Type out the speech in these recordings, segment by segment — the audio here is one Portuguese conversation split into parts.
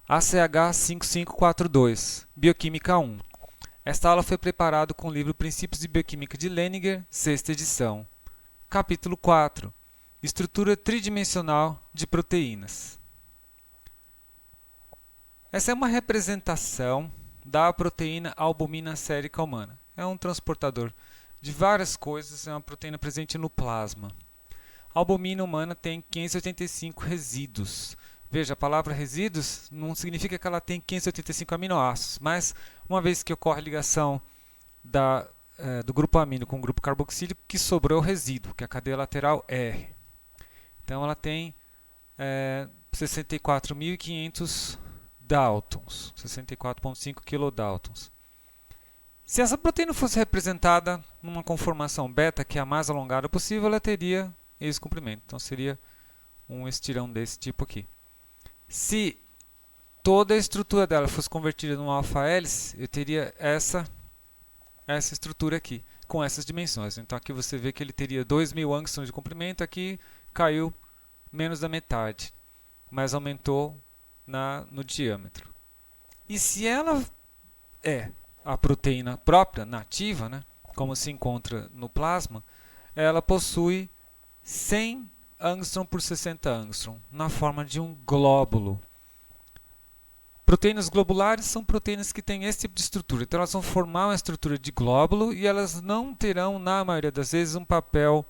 ACH 5542, Bioquímica 1. Esta aula foi preparada com o livro Princípios de Bioquímica de Leninger, sexta edição. Capítulo 4. Estrutura tridimensional de proteínas. Essa é uma representação da proteína albumina sérica humana. É um transportador de várias coisas, é uma proteína presente no plasma. A albumina humana tem 585 resíduos. Veja, a palavra resíduos não significa que ela tem 585 aminoácidos, mas uma vez que ocorre a ligação do grupo amino com o grupo carboxílico, que sobrou o resíduo, que é a cadeia lateral R. Então ela tem 64.500 Daltons, 64,5 kilodaltons. Se essa proteína fosse representada numa conformação beta, que é a mais alongada possível, ela teria esse comprimento. Então seria um estirão desse tipo aqui. Se toda a estrutura dela fosse convertida num alfa-hélice, eu teria essa estrutura aqui, com essas dimensões. Então aqui você vê que ele teria 2.000 angstroms de comprimento, aqui caiu menos da metade, mas aumentou no diâmetro. E se ela é a proteína própria, nativa, né, como se encontra no plasma, ela possui 100 angstrom por 60 angstrom, na forma de um glóbulo. Proteínas globulares são proteínas que têm esse tipo de estrutura. Então elas vão formar uma estrutura de glóbulo e elas não terão, na maioria das vezes, um papel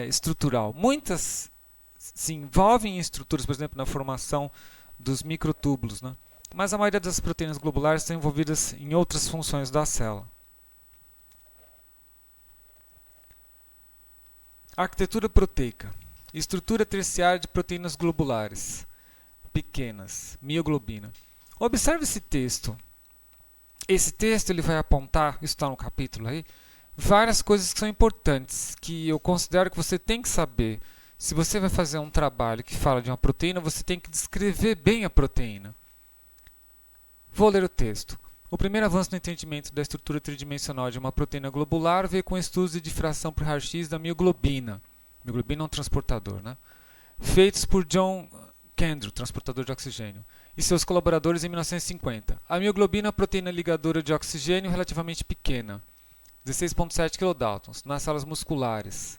estrutural. Muitas se envolvem em estruturas, por exemplo, na formação dos microtúbulos, né? Mas a maioria das proteínas globulares estão envolvidas em outras funções da célula. Arquitetura proteica. Estrutura terciária de proteínas globulares pequenas, mioglobina. Observe esse texto. Esse texto ele vai apontar, isso está no capítulo aí, várias coisas que são importantes, que eu considero que você tem que saber. Se você vai fazer um trabalho que fala de uma proteína, você tem que descrever bem a proteína. Vou ler o texto. O primeiro avanço no entendimento da estrutura tridimensional de uma proteína globular veio com estudos de difração por raio-x da mioglobina. Mioglobina é um transportador, né? Feitos por John Kendrick, transportador de oxigênio, e seus colaboradores em 1950. A mioglobina é uma proteína ligadora de oxigênio relativamente pequena, 16,7 kilodaltons, nas células musculares.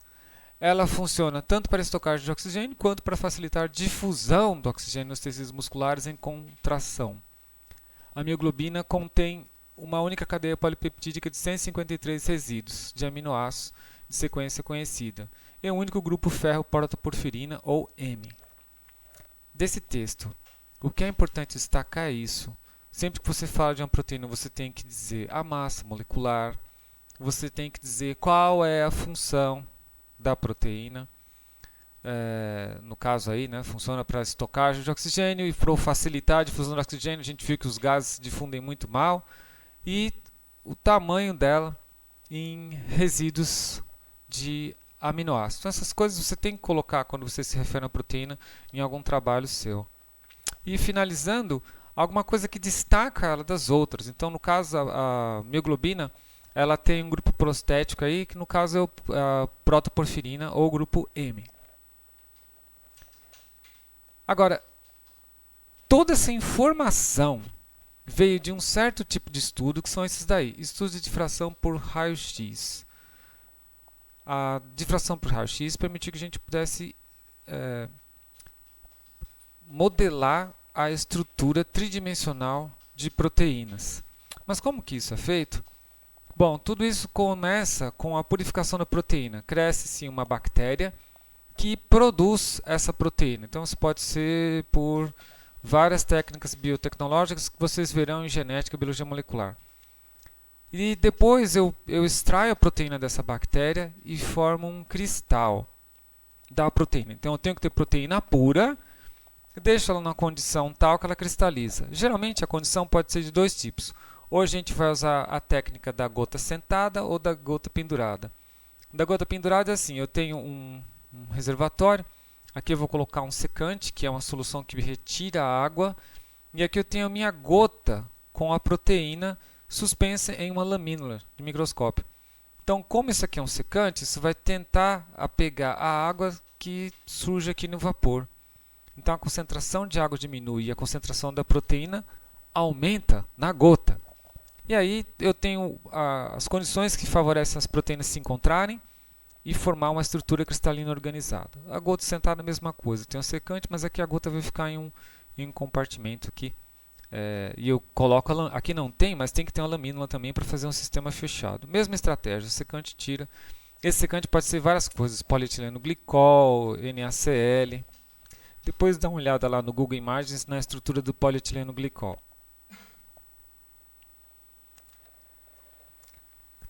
Ela funciona tanto para a estocagem de oxigênio quanto para facilitar a difusão do oxigênio nos tecidos musculares em contração. A mioglobina contém uma única cadeia polipeptídica de 153 resíduos de aminoácidos de sequência conhecida e um único grupo ferro-protoporfirina, ou M. Desse texto, o que é importante destacar é isso. Sempre que você fala de uma proteína, você tem que dizer a massa molecular, você tem que dizer qual é a função da proteína. No caso aí, né, funciona para estocagem de oxigênio e para facilitar a difusão do oxigênio. A gente viu que os gases se difundem muito mal. E o tamanho dela em resíduos de aminoácidos. Então, essas coisas você tem que colocar quando você se refere a proteína em algum trabalho seu. E finalizando, alguma coisa que destaca ela das outras. Então, no caso, a mioglobina, ela tem um grupo prostético aí, que no caso é a protoporfirina ou grupo M. Agora, toda essa informação veio de um certo tipo de estudo, que são esses daí, estudos de difração por raio-x. A difração por raio-x permitiu que a gente pudesse modelar a estrutura tridimensional de proteínas. Mas como que isso é feito? Bom, tudo isso começa com a purificação da proteína. Cresce sim uma bactéria que produz essa proteína. Então, isso pode ser por várias técnicas biotecnológicas que vocês verão em genética e biologia molecular. E depois eu extraio a proteína dessa bactéria e formo um cristal da proteína. Então, eu tenho que ter proteína pura, deixo ela numa condição tal que ela cristaliza. Geralmente, a condição pode ser de dois tipos. Ou a gente vai usar a técnica da gota sentada ou da gota pendurada. Da gota pendurada é assim, eu tenho um reservatório, aqui eu vou colocar um secante, que é uma solução que retira a água, e aqui eu tenho a minha gota com a proteína suspensa em uma lamínula de microscópio. Então, como isso aqui é um secante, isso vai tentar pegar a água que surge aqui no vapor. Então a concentração de água diminui e a concentração da proteína aumenta na gota. E aí eu tenho as condições que favorecem as proteínas se encontrarem e formar uma estrutura cristalina organizada. A gota sentada é a mesma coisa. Tem um secante, mas aqui a gota vai ficar em um compartimento aqui. E eu coloco, aqui não tem, mas tem que ter uma lamínula também para fazer um sistema fechado. Mesma estratégia, o secante tira. Esse secante pode ser várias coisas, polietileno glicol, NaCl. Depois dá uma olhada lá no Google Imagens na estrutura do polietileno glicol.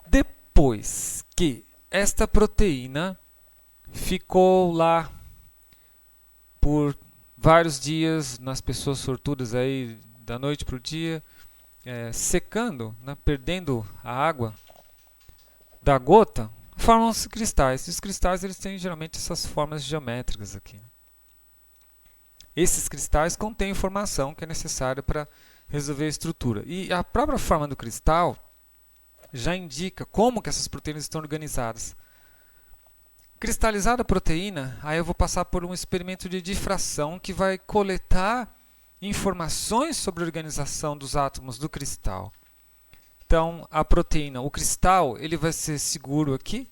Depois que esta proteína ficou lá por vários dias nas pessoas sortudas aí da noite para o dia, secando, né, perdendo a água da gota, formam-se cristais. E os cristais eles têm geralmente essas formas geométricas aqui. Esses cristais contêm informação que é necessária para resolver a estrutura. E a própria forma do cristal já indica como que essas proteínas estão organizadas. Cristalizada a proteína, aí eu vou passar por um experimento de difração que vai coletar informações sobre a organização dos átomos do cristal. Então, a proteína, o cristal, ele vai ser seguro aqui.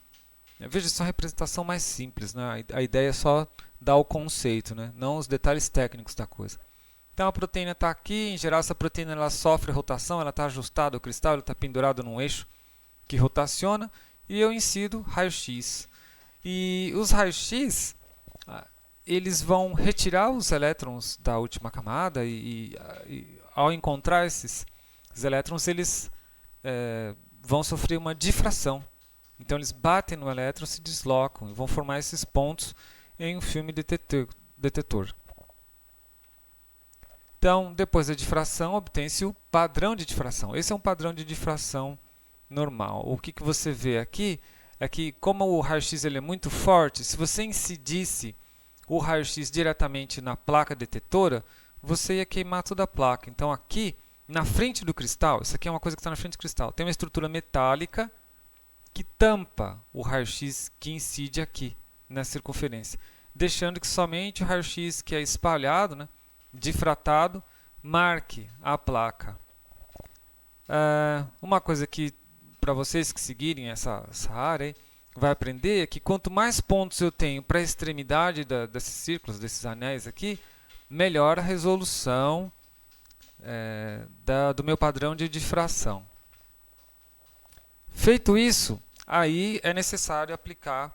Veja, isso é uma representação mais simples, né? A ideia é só dar o conceito, né? Não os detalhes técnicos da coisa. Então, a proteína está aqui. Em geral, essa proteína ela sofre rotação, ela está ajustada ao cristal, ela está pendurada num eixo que rotaciona. E eu incido raio-x. E os raios-x, eles vão retirar os elétrons da última camada e ao encontrar esses elétrons, eles vão sofrer uma difração. Então eles batem no elétron, se deslocam e vão formar esses pontos em um filme detetor. Então, depois da difração, obtém-se o padrão de difração. Esse é um padrão de difração normal. O que você vê aqui é que, como o raio-x ele é muito forte, se você incidisse o raio-x diretamente na placa detetora, você ia queimar toda a placa. Então aqui, na frente do cristal, isso aqui é uma coisa que está na frente do cristal, tem uma estrutura metálica que tampa o raio-x que incide aqui na circunferência, deixando que somente o raio-x que é espalhado, né, difratado, marque a placa. Uma coisa que para vocês que seguirem essa área aí, vai aprender é que quanto mais pontos eu tenho para a extremidade desses círculos, desses anéis aqui, melhor a resolução do meu padrão de difração. Feito isso, aí é necessário aplicar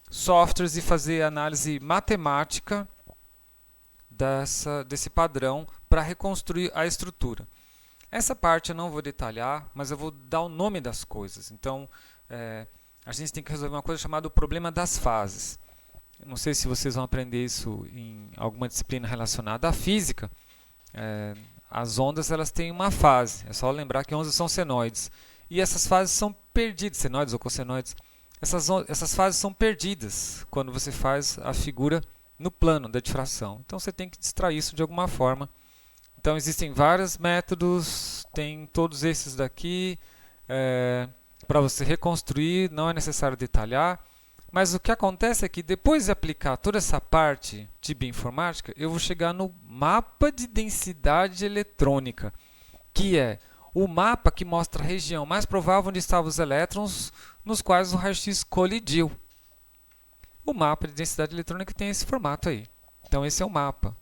softwares e fazer análise matemática desse padrão para reconstruir a estrutura. Essa parte eu não vou detalhar, mas eu vou dar o nome das coisas. Então, a gente tem que resolver uma coisa chamada o problema das fases. Eu não sei se vocês vão aprender isso em alguma disciplina relacionada à física. As ondas elas têm uma fase. É só lembrar que ondas são senoides. E essas fases são perdidas, senoides ou cossenoides. Essas fases são perdidas quando você faz a figura no plano da difração. Então, você tem que distrair isso de alguma forma. Então, existem vários métodos, tem todos esses daqui, para você reconstruir, não é necessário detalhar, mas o que acontece é que depois de aplicar toda essa parte de bioinformática, eu vou chegar no mapa de densidade eletrônica, que é o mapa que mostra a região mais provável onde estavam os elétrons nos quais o raio-x colidiu. O mapa de densidade eletrônica tem esse formato aí. Então, esse é o mapa.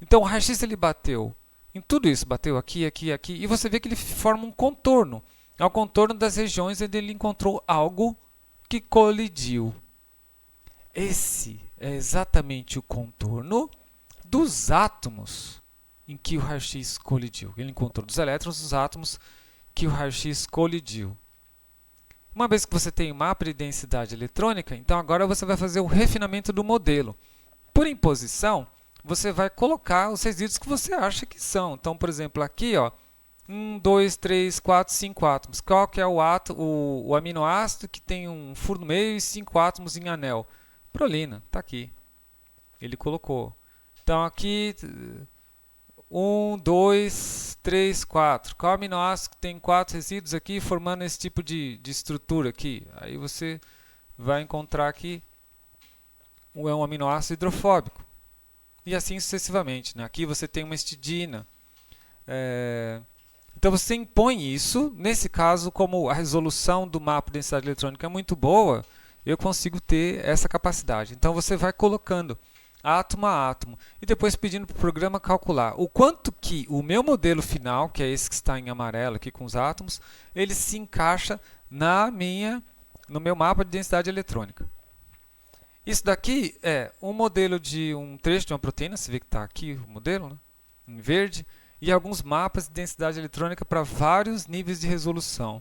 Então, o raio-x ele bateu em tudo isso, bateu aqui, aqui, aqui, e você vê que ele forma um contorno. É o contorno das regiões onde ele encontrou algo que colidiu. Esse é exatamente o contorno dos átomos em que o raio-x colidiu. Ele encontrou dos elétrons dos átomos que o raio-x colidiu. Uma vez que você tem o mapa de densidade eletrônica, então agora você vai fazer o refinamento do modelo. Por imposição, você vai colocar os resíduos que você acha que são. Então, por exemplo, aqui, ó, 1, 2, 3, 4, 5 átomos. Qual que é o aminoácido que tem um furo no meio e 5 átomos em anel? Prolina, está aqui. Ele colocou. Então, aqui, 1, 2, 3, 4. Qual aminoácido que tem 4 resíduos aqui formando esse tipo de estrutura aqui? Aí você vai encontrar aqui um aminoácido hidrofóbico. e assim sucessivamente, né? Aqui você tem uma histidina. Então você impõe isso. Nesse caso, como a resolução do mapa de densidade eletrônica é muito boa, eu consigo ter essa capacidade. Então você vai colocando átomo a átomo e depois pedindo para o programa calcular o quanto que o meu modelo final, que é esse que está em amarelo aqui com os átomos, ele se encaixa no meu mapa de densidade eletrônica. Isso daqui é um modelo de um trecho de uma proteína, você vê que está aqui o modelo, né, em verde, e alguns mapas de densidade eletrônica para vários níveis de resolução.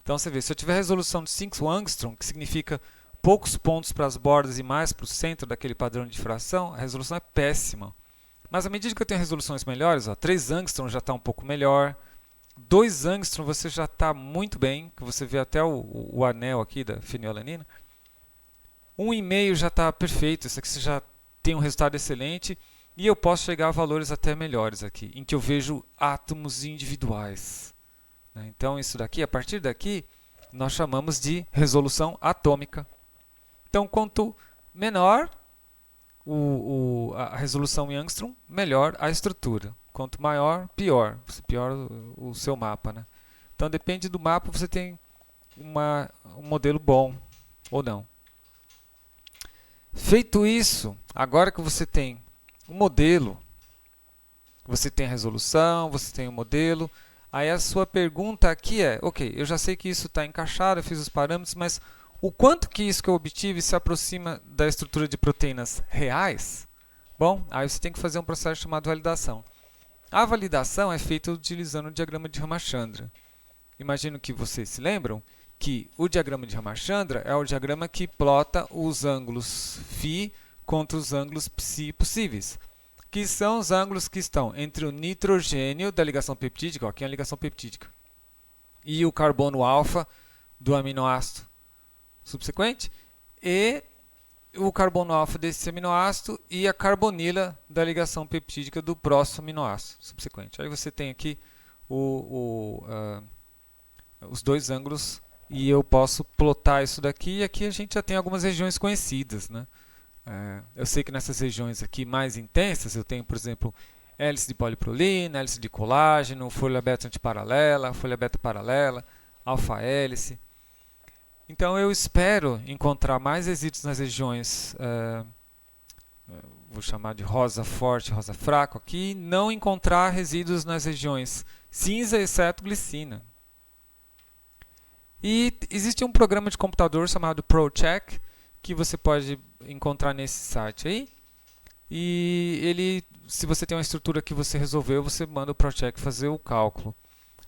Então você vê, se eu tiver resolução de 5 angstrom, que significa poucos pontos para as bordas e mais para o centro daquele padrão de difração, a resolução é péssima. Mas à medida que eu tenho resoluções melhores, 3 angstrom já está um pouco melhor, 2 angstrom você já está muito bem, que você vê até o anel aqui da fenilalanina. 1,5 já está perfeito, isso aqui você já tem um resultado excelente, e eu posso chegar a valores até melhores aqui, em que eu vejo átomos individuais. Então, isso daqui, a partir daqui, nós chamamos de resolução atômica. Então, quanto menor a resolução em angstrom, melhor a estrutura. Quanto maior, pior. Pior o seu mapa, né? Então, depende do mapa, você tem um modelo bom ou não. Feito isso, agora que você tem o modelo, você tem a resolução, você tem o modelo, aí a sua pergunta aqui é, ok, eu já sei que isso está encaixado, eu fiz os parâmetros, mas o quanto que isso que eu obtive se aproxima da estrutura de proteínas reais? Bom, aí você tem que fazer um processo chamado validação. A validação é feita utilizando o diagrama de Ramachandra. Imagino que vocês se lembram que o diagrama de Ramachandra é o diagrama que plota os ângulos φ contra os ângulos ψ possíveis, que são os ângulos que estão entre o nitrogênio da ligação peptídica, aqui é a ligação peptídica, e o carbono alfa do aminoácido subsequente, e o carbono alfa desse aminoácido e a carbonila da ligação peptídica do próximo aminoácido subsequente. Aí você tem aqui os dois ângulos e eu posso plotar isso daqui, e aqui a gente já tem algumas regiões conhecidas, né? Eu sei que nessas regiões aqui mais intensas eu tenho, por exemplo, hélice de poliprolina, hélice de colágeno, folha beta antiparalela, folha beta paralela, alfa-hélice. Então eu espero encontrar mais resíduos nas regiões, vou chamar de rosa forte, rosa fraco aqui, não encontrar resíduos nas regiões cinza, exceto glicina. E existe um programa de computador chamado ProCheck, que você pode encontrar nesse site aí. E ele, se você tem uma estrutura que você resolveu, você manda o ProCheck fazer o cálculo.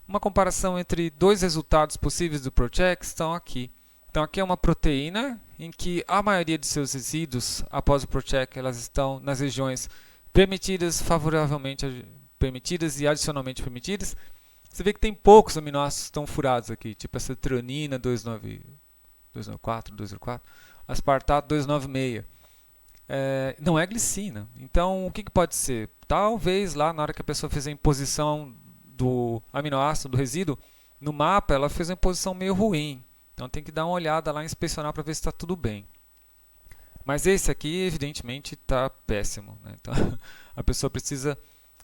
Uma comparação entre dois resultados possíveis do ProCheck estão aqui. Então aqui é uma proteína em que a maioria de seus resíduos, após o ProCheck, elas estão nas regiões permitidas, favoravelmente permitidas e adicionalmente permitidas. Você vê que tem poucos aminoácidos que estão furados aqui, tipo essa tronina 294, aspartato 296. Não é glicina. Então, o que pode ser? Talvez lá na hora que a pessoa fez a imposição do aminoácido, do resíduo, no mapa ela fez uma imposição meio ruim. Então tem que dar uma olhada lá e inspecionar para ver se está tudo bem. Mas esse aqui, evidentemente, está péssimo, né? Então a pessoa precisa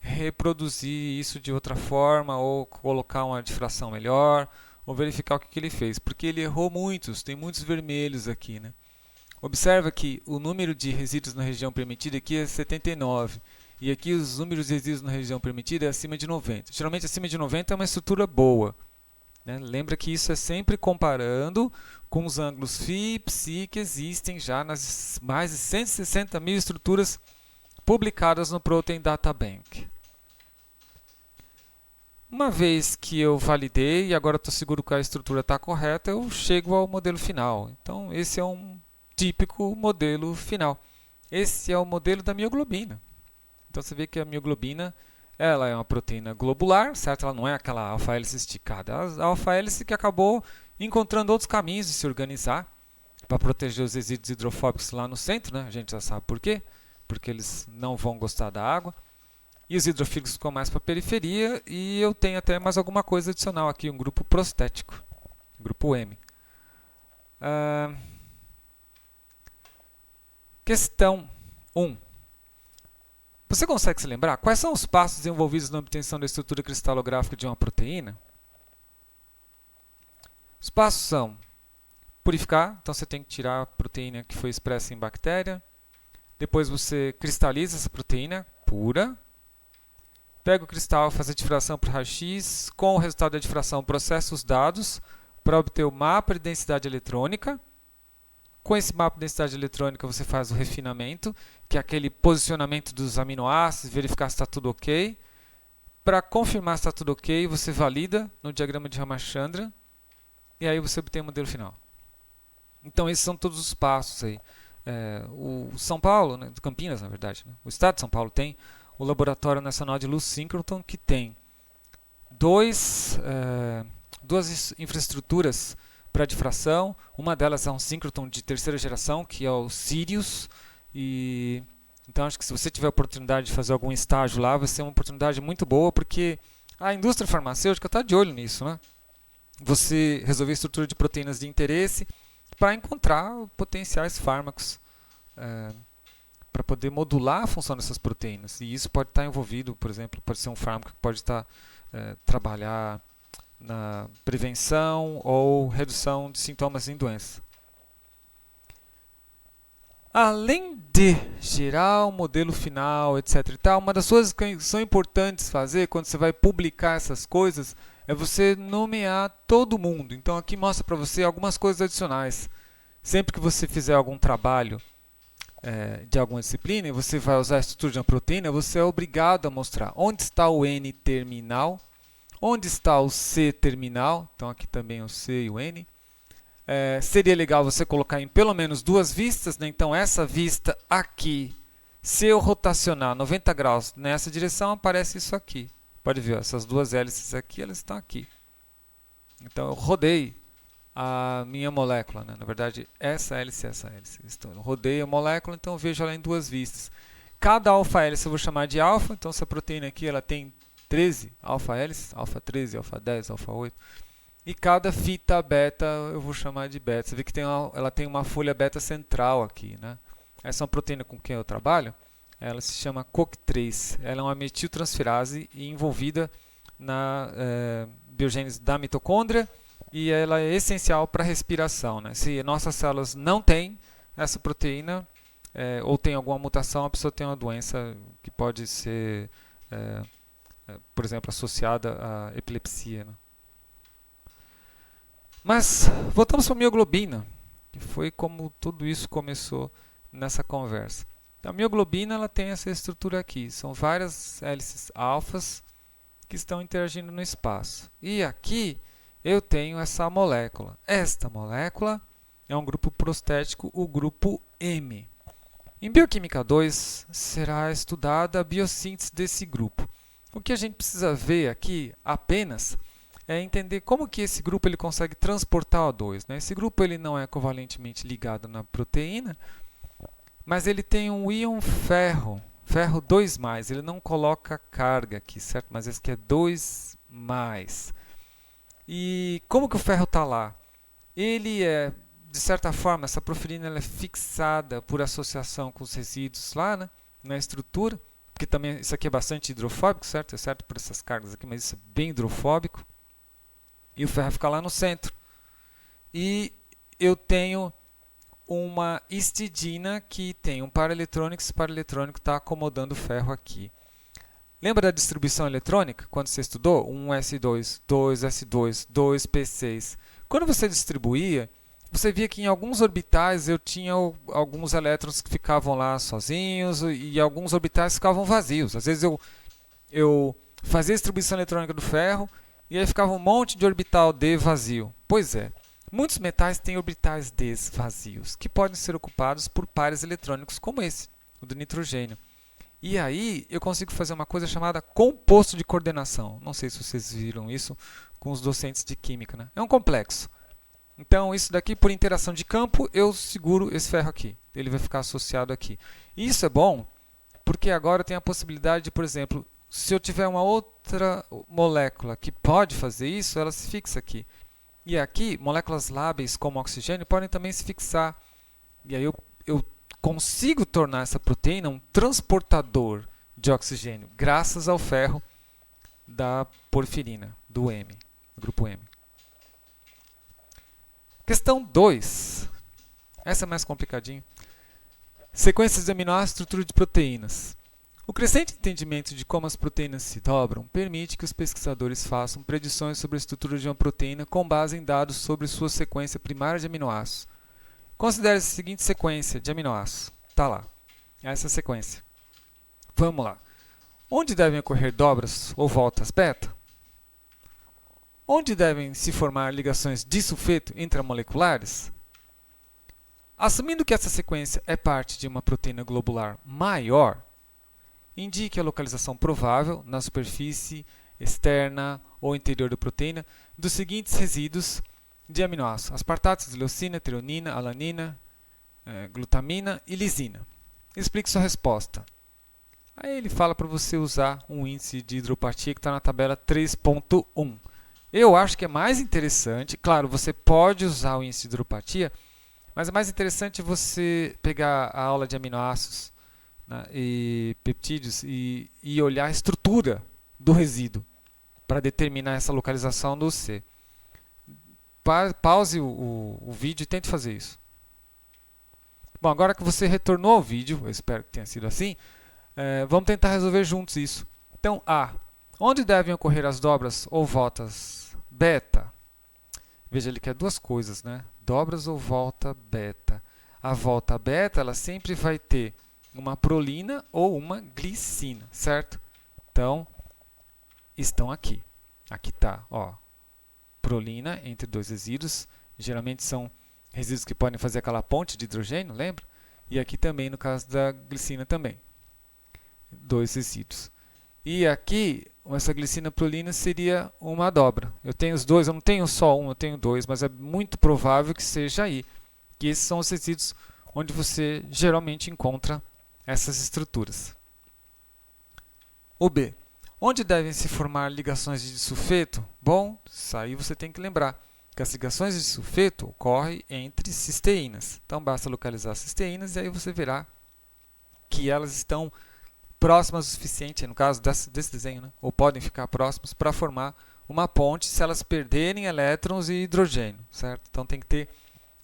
reproduzir isso de outra forma, ou colocar uma difração melhor, ou verificar o que ele fez, porque ele errou muitos, tem muitos vermelhos aqui, né? Observa que o número de resíduos na região permitida aqui é 79, e aqui os números de resíduos na região permitida é acima de 90. Geralmente acima de 90 é uma estrutura boa, né? Lembra que isso é sempre comparando com os ângulos φ e ψ que existem já nas mais de 160 mil estruturas publicadas no Protein Data Bank. Uma vez que eu validei e agora estou seguro que a estrutura está correta, eu chego ao modelo final. Então, esse é um típico modelo final. Esse é o modelo da mioglobina. Então, você vê que a mioglobina ela é uma proteína globular, certo? Ela não é aquela alfa-hélice esticada. A alfa-hélice que acabou encontrando outros caminhos de se organizar para proteger os resíduos hidrofóbicos lá no centro, né? A gente já sabe por quê. Porque eles não vão gostar da água. E os hidrofílicos ficam mais para a periferia. E eu tenho até mais alguma coisa adicional aqui, um grupo prostético, grupo M. Questão 1. Você consegue se lembrar quais são os passos envolvidos na obtenção da estrutura cristalográfica de uma proteína? Os passos são purificar, então você tem que tirar a proteína que foi expressa em bactéria. Depois você cristaliza essa proteína pura. Pega o cristal, faz a difração por raio-x. Com o resultado da difração, processa os dados para obter o mapa de densidade eletrônica. Com esse mapa de densidade eletrônica, você faz o refinamento, que é aquele posicionamento dos aminoácidos, verificar se está tudo ok. Para confirmar se está tudo ok, você valida no diagrama de Ramachandran e aí você obtém o modelo final. Então, esses são todos os passos aí. O São Paulo, né, de Campinas, na verdade, né, o estado de São Paulo tem o Laboratório Nacional de Luz Síncroton, que tem duas infraestruturas para difração. Uma delas é um síncroton de terceira geração, que é o Sirius. Então, acho que se você tiver a oportunidade de fazer algum estágio lá, vai ser uma oportunidade muito boa, porque a indústria farmacêutica está de olho nisso, né? Você resolver a estrutura de proteínas de interesse para encontrar potenciais fármacos para poder modular a função dessas proteínas. E isso pode estar envolvido, por exemplo, pode ser um fármaco que pode estar trabalhar na prevenção ou redução de sintomas em doença. Além de gerar um modelo final, etc. e tal, uma das coisas que são importantes fazer quando você vai publicar essas coisas é você nomear todo mundo. Então aqui mostra para você algumas coisas adicionais. Sempre que você fizer algum trabalho de alguma disciplina e você vai usar a estrutura de uma proteína, você é obrigado a mostrar onde está o N terminal, onde está o C terminal, então aqui também o C e o N. Seria legal você colocar em pelo menos duas vistas, né? Então essa vista aqui, se eu rotacionar 90 graus nessa direção, aparece isso aqui. Pode ver, essas duas hélices aqui, elas estão aqui. Então eu rodei a minha molécula, né? Na verdade, essa hélice e essa hélice. Então, eu rodei a molécula, então eu vejo ela em duas vistas. Cada alfa-hélice eu vou chamar de alfa, então essa proteína aqui ela tem 13 alfa-hélices, alfa 13, alfa 10, alfa 8. E cada fita beta eu vou chamar de beta. Você vê que ela tem uma folha beta central aqui, né? Essa é uma proteína com quem eu trabalho. Ela se chama COQ3. Ela é uma metiltransferase envolvida na biogênese da mitocôndria e ela é essencial para a respiração, né? Se nossas células não têm essa proteína ou tem alguma mutação, a pessoa tem uma doença que pode ser, por exemplo, associada à epilepsia, né? Mas voltamos para a mioglobina, que foi como tudo isso começou nessa conversa. A mioglobina ela tem essa estrutura aqui, são várias hélices alfas que estão interagindo no espaço. E aqui eu tenho essa molécula. Esta molécula é um grupo prostético, o grupo M. Em Bioquímica 2 será estudada a biossíntese desse grupo. O que a gente precisa ver aqui apenas é entender como que esse grupo ele consegue transportar O2, né? Esse grupo ele não é covalentemente ligado na proteína, mas ele tem um íon ferro, ferro 2+, ele não coloca carga aqui, certo? Mas esse aqui é 2+. E como que o ferro está lá? Ele é, de certa forma, essa porfirina ela é fixada por associação com os resíduos lá, né? Na estrutura, porque também isso aqui é bastante hidrofóbico, certo? É certo por essas cargas aqui, mas isso é bem hidrofóbico. E o ferro fica lá no centro. E eu tenho uma histidina que tem um paraletrônico, esse paraletrônico está acomodando o ferro aqui. Lembra da distribuição eletrônica? Quando você estudou? 1s2, 2s2, 2p6. Quando você distribuía, você via que em alguns orbitais eu tinha alguns elétrons que ficavam lá sozinhos e alguns orbitais ficavam vazios. Às vezes eu fazia a distribuição eletrônica do ferro e aí ficava um monte de orbital D vazio. Pois é, muitos metais têm orbitais D vazios, que podem ser ocupados por pares eletrônicos como esse, o do nitrogênio. E aí eu consigo fazer uma coisa chamada composto de coordenação. Não sei se vocês viram isso com os docentes de química, né? É um complexo. Então, isso daqui, por interação de campo, eu seguro esse ferro aqui. Ele vai ficar associado aqui. E isso é bom, porque agora eu tenho a possibilidade de, por exemplo, se eu tiver uma outra molécula que pode fazer isso, ela se fixa aqui. E aqui, moléculas lábeis como oxigênio podem também se fixar. E aí eu consigo tornar essa proteína um transportador de oxigênio, graças ao ferro da porfirina, do M, do grupo M. Questão 2. Essa é mais complicadinha. Sequências de aminoácidos e estrutura de proteínas. O crescente entendimento de como as proteínas se dobram permite que os pesquisadores façam predições sobre a estrutura de uma proteína com base em dados sobre sua sequência primária de aminoácidos. Considere a seguinte sequência de aminoácidos. Está lá. Essa sequência. Vamos lá. Onde devem ocorrer dobras ou voltas beta? Onde devem se formar ligações disulfeto intramoleculares? Assumindo que essa sequência é parte de uma proteína globular maior, indique a localização provável na superfície externa ou interior da proteína dos seguintes resíduos de aminoácidos: aspartato, leucina, treonina, alanina, glutamina e lisina. Explique sua resposta. Aí ele fala para você usar um índice de hidropatia que está na tabela 3.1. Eu acho que é mais interessante, claro, você pode usar o índice de hidropatia, mas é mais interessante você pegar a aula de aminoácidos, né, e peptídeos e olhar a estrutura do resíduo para determinar essa localização do C. Pause o vídeo e tente fazer isso. Bom, agora que você retornou ao vídeo, eu espero que tenha sido assim, vamos tentar resolver juntos isso. Então, A. Onde devem ocorrer as dobras ou voltas beta? Veja, ele quer duas coisas, né? Dobras ou volta beta. A volta beta, ela sempre vai ter uma prolina ou uma glicina, certo? Então, estão aqui. Aqui está, ó, prolina entre dois resíduos. Geralmente são resíduos que podem fazer aquela ponte de hidrogênio, lembra? E aqui também, no caso da glicina também. Dois resíduos. E aqui, essa glicina prolina seria uma dobra. Eu tenho os dois, eu não tenho só um, eu tenho dois, mas é muito provável que seja aí. Que esses são os resíduos onde você geralmente encontra essas estruturas. O B. Onde devem se formar ligações de disulfeto? Bom, isso aí você tem que lembrar que as ligações de disulfeto ocorrem entre cisteínas. Então, basta localizar as cisteínas e aí você verá que elas estão próximas o suficiente, no caso desse desenho, né? Ou podem ficar próximas para formar uma ponte se elas perderem elétrons e hidrogênio, certo? Então, tem que ter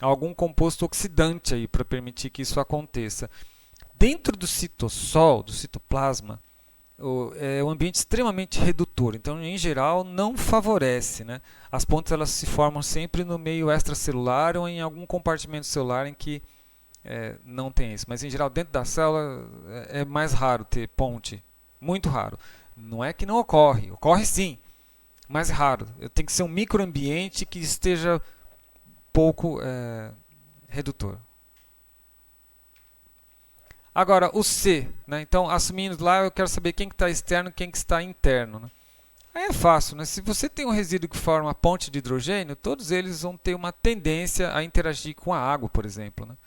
algum composto oxidante aí para permitir que isso aconteça. Dentro do citossol, do citoplasma, é um ambiente extremamente redutor, então em geral não favorece, né? As pontes elas se formam sempre no meio extracelular ou em algum compartimento celular em que não tem isso, mas em geral dentro da célula é mais raro ter ponte, muito raro. Não é que não ocorre, ocorre sim, mas raro. Tem que ser um microambiente que esteja pouco redutor. Agora, o C, né? Então, assumindo lá, eu quero saber quem que está externo e quem que está interno, né? Aí é fácil, né? Se você tem um resíduo que forma uma ponte de hidrogênio, todos eles vão ter uma tendência a interagir com a água, por exemplo, né?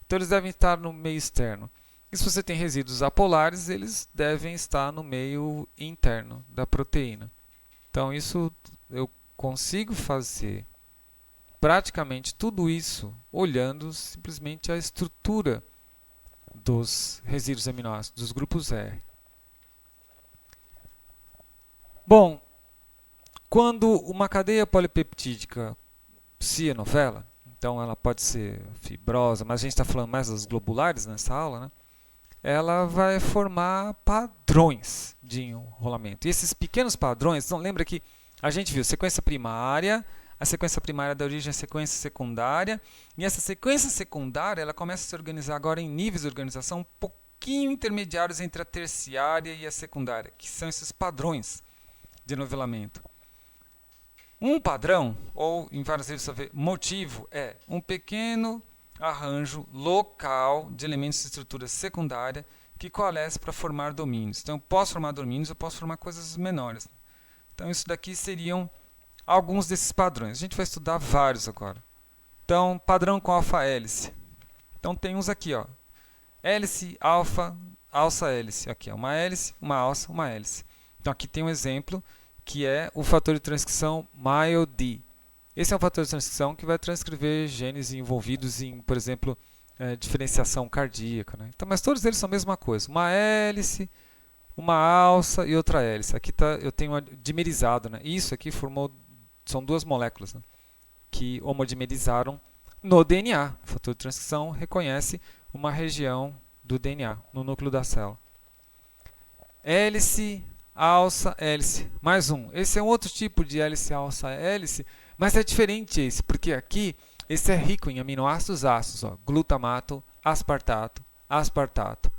Então, eles devem estar no meio externo. E se você tem resíduos apolares, eles devem estar no meio interno da proteína. Então, isso eu consigo fazer praticamente tudo isso olhando simplesmente a estrutura dos resíduos aminoácidos, dos grupos R. Bom, quando uma cadeia polipeptídica se anovela, então ela pode ser fibrosa, mas a gente está falando mais das globulares nessa aula, né? Ela vai formar padrões de enrolamento. E esses pequenos padrões, então lembra que a gente viu sequência primária, a sequência primária da origem à sequência secundária, e essa sequência secundária ela começa a se organizar agora em níveis de organização um pouquinho intermediários entre a terciária e a secundária, que são esses padrões de novelamento. Um padrão, ou em várias vezes você vê, motivo, é um pequeno arranjo local de elementos de estrutura secundária que coalesce para formar domínios. Então, eu posso formar domínios, eu posso formar coisas menores. Então, isso daqui seriam alguns desses padrões. A gente vai estudar vários agora. Então, padrão com alfa-hélice. Então, tem uns aqui, ó. Hélice, alfa, alça-hélice. Aqui, ó, uma hélice, uma alça, uma hélice. Então, aqui tem um exemplo que é o fator de transcrição MyoD. Esse é um fator de transcrição que vai transcrever genes envolvidos em, por exemplo, diferenciação cardíaca, né? Então, mas todos eles são a mesma coisa. Uma hélice, uma alça e outra hélice. Aqui tá, eu tenho dimerizado, né? Isso aqui são duas moléculas, né, que homodimerizaram no DNA. O fator de transcrição reconhece uma região do DNA, no núcleo da célula. Hélice, alça, hélice. Mais um. Esse é um outro tipo de hélice, alça, hélice, mas é diferente esse, porque aqui esse é rico em aminoácidos ácidos, ó, glutamato, aspartato, aspartato.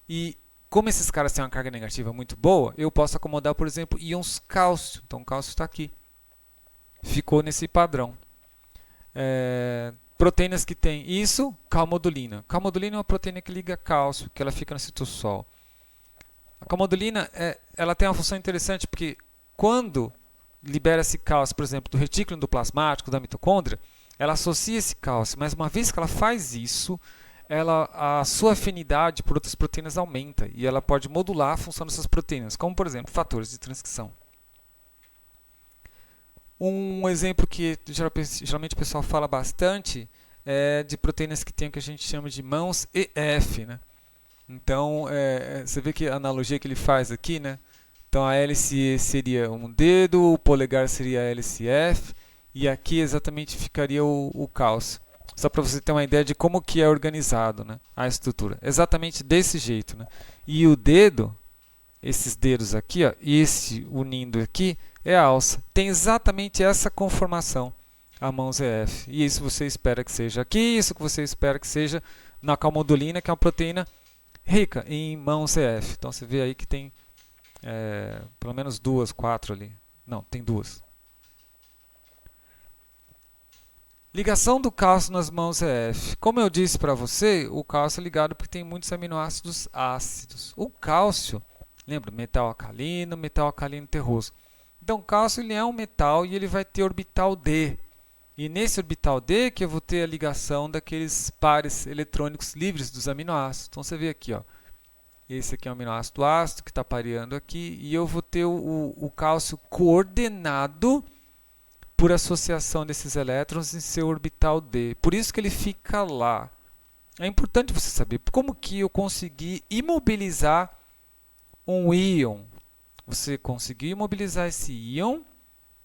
E como esses caras têm uma carga negativa muito boa, eu posso acomodar, por exemplo, íons cálcio. Então, o cálcio está aqui. Ficou nesse padrão. Proteínas que têm isso, calmodulina. Calmodulina é uma proteína que liga cálcio, que ela fica no citosol. A calmodulina ela tem uma função interessante, porque quando libera-se cálcio, por exemplo, do retículo endoplasmático da mitocôndria, ela associa esse cálcio, mas uma vez que ela faz isso, a sua afinidade por outras proteínas aumenta e ela pode modular a função dessas proteínas, como, por exemplo, fatores de transcrição. Um exemplo que geralmente o pessoal fala bastante é de proteínas que tem o que a gente chama de mãos EF, né? Então, você vê que a analogia que ele faz aqui, né? Então, a hélice seria um dedo, o polegar seria a hélice F, e aqui exatamente ficaria o cálcio. Só para você ter uma ideia de como que é organizado, né, a estrutura. Exatamente desse jeito, né? E o dedo, esses dedos aqui, ó, e esse unindo aqui, é a alça. Tem exatamente essa conformação, a mãos EF. E isso você espera que seja aqui, isso que você espera que seja na calmodulina, que é uma proteína rica em mãos EF. Então você vê aí que tem pelo menos 2, 4 ali. Não, tem 2. Ligação do cálcio nas mãos EF. Como eu disse para você, o cálcio é ligado porque tem muitos aminoácidos ácidos. O cálcio, lembra, metal alcalino terroso. Então o cálcio ele é um metal e ele vai ter orbital D. E nesse orbital D que eu vou ter a ligação daqueles pares eletrônicos livres dos aminoácidos. Então você vê aqui, ó, esse aqui é um aminoácido ácido que está pareando aqui e eu vou ter o cálcio coordenado por associação desses elétrons em seu orbital D. Por isso que ele fica lá. É importante você saber como que eu consegui imobilizar um íon. Você conseguiu imobilizar esse íon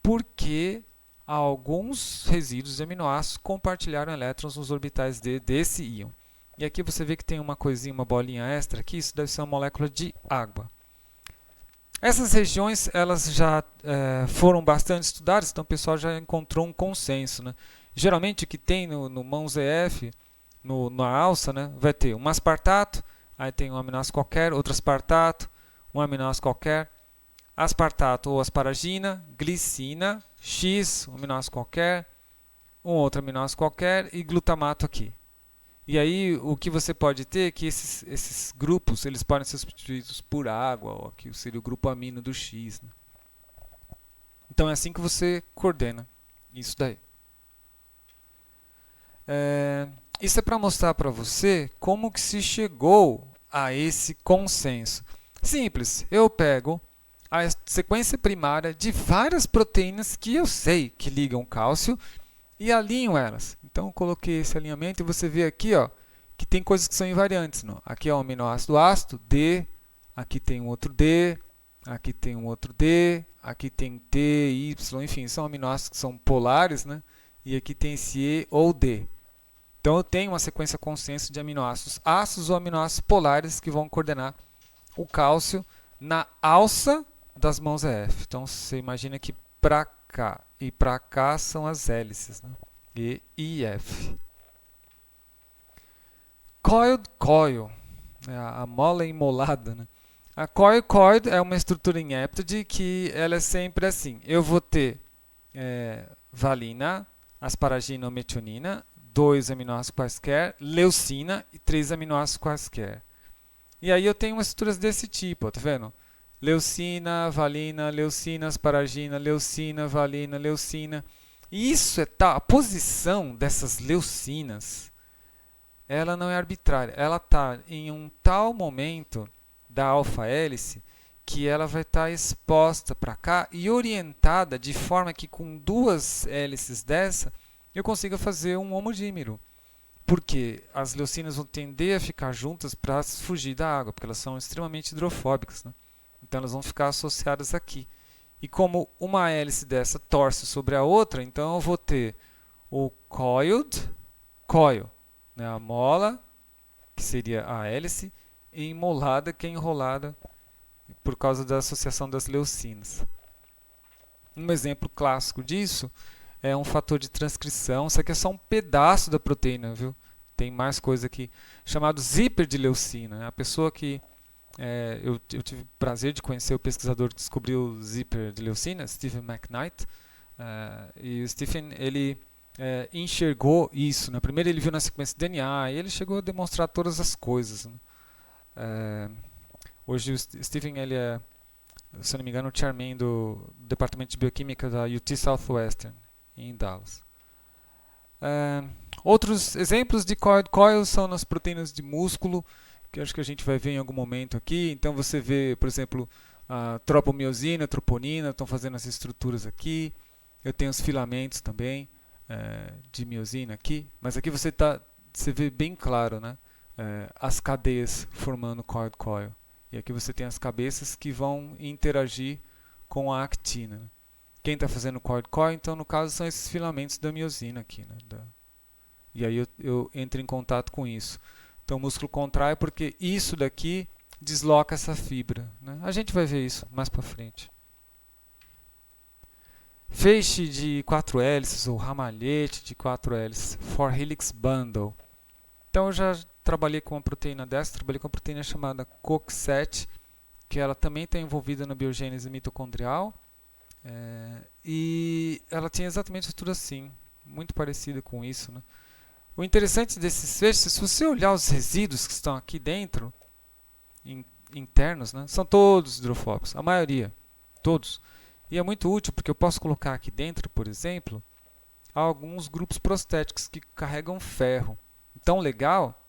porque alguns resíduos de aminoácidos compartilharam elétrons nos orbitais D desse íon. E aqui você vê que tem uma coisinha, uma bolinha extra aqui, isso deve ser uma molécula de água. Essas regiões elas já foram bastante estudadas, então o pessoal já encontrou um consenso, né? Geralmente o que tem no mãos EF, na alça, né, vai ter um aspartato, aí tem um aminoácido qualquer, outro aspartato, um aminoácido qualquer, aspartato ou asparagina, glicina, X, um aminoácido qualquer, um outro aminoácido qualquer e glutamato aqui. E aí o que você pode ter é que esses grupos eles podem ser substituídos por água, ou aqui seria o grupo amino do X, né? Então é assim que você coordena isso daí. Isso é para mostrar para você como que se chegou a esse consenso. Simples, eu pego a sequência primária de várias proteínas que eu sei que ligam cálcio e alinho elas. Então, eu coloquei esse alinhamento e você vê aqui, ó, que tem coisas que são invariantes. Não? Aqui é um aminoácido ácido, D, aqui tem um outro D, aqui tem um outro D, aqui tem T, Y, enfim, são aminoácidos que são polares, né? E aqui tem esse E ou D. Então, eu tenho uma sequência consenso de aminoácidos ácidos ou aminoácidos polares que vão coordenar o cálcio na alça das mãos EF. Então, você imagina que para cá e para cá são as hélices, né? E e F. Coil, a mola imolada, né? A coil é uma estrutura em héptade que ela é sempre assim. Eu vou ter valina, asparagina ou metionina, 2 aminoácidos quaisquer, leucina e 3 aminoácidos quaisquer. E aí eu tenho umas estruturas desse tipo, ó, tá vendo? Leucina, valina, leucina, asparagina, leucina, valina, leucina. E isso é tal, a posição dessas leucinas, ela não é arbitrária. Ela está em um tal momento da alfa-hélice que ela vai estar exposta para cá e orientada de forma que com 2 hélices dessa eu consiga fazer um homodímero. Porque as leucinas vão tender a ficar juntas para fugir da água, porque elas são extremamente hidrofóbicas, né? Então elas vão ficar associadas aqui. E como uma hélice dessa torce sobre a outra, então eu vou ter o coil, né? A mola, que seria a hélice, e enmolada, que é enrolada por causa da associação das leucinas. Um exemplo clássico disso é um fator de transcrição. Isso aqui é só um pedaço da proteína, viu? Tem mais coisa aqui, chamado zíper de leucina. A pessoa que eu tive o prazer de conhecer o pesquisador que descobriu o zíper de leucina, Stephen McKnight. E o Stephen, ele enxergou isso, né? Primeiro ele viu na sequência de DNA e ele chegou a demonstrar todas as coisas, né? Hoje o Stephen, ele é, se eu não me engano, o chairman do departamento de bioquímica da UT Southwestern, em Dallas. Outros exemplos de coil são nas proteínas de músculo, que acho que a gente vai ver em algum momento aqui. Então você vê, por exemplo, a tropomiosina, a troponina, estão fazendo as estruturas aqui. Eu tenho os filamentos também de miosina aqui, mas aqui você vê bem claro, né? As cadeias formando coil. E aqui você tem as cabeças que vão interagir com a actina. Quem está fazendo coil, então no caso são esses filamentos da miosina aqui, né? E aí eu entro em contato com isso. Então o músculo contrai porque isso daqui desloca essa fibra, né? A gente vai ver isso mais para frente. Feixe de 4 hélices ou ramalhete de 4 hélices, 4 helix bundle. Então eu já trabalhei com uma proteína dessa, trabalhei com uma proteína chamada COX-7, que ela também está envolvida na biogênese mitocondrial. E ela tinha exatamente a estrutura assim, muito parecida com isso, né? O interessante desses feixes, se você olhar os resíduos que estão aqui dentro, internos, né, são todos hidrofóbicos, a maioria, todos. E é muito útil porque eu posso colocar aqui dentro, por exemplo, alguns grupos prostéticos que carregam ferro. Então, o legal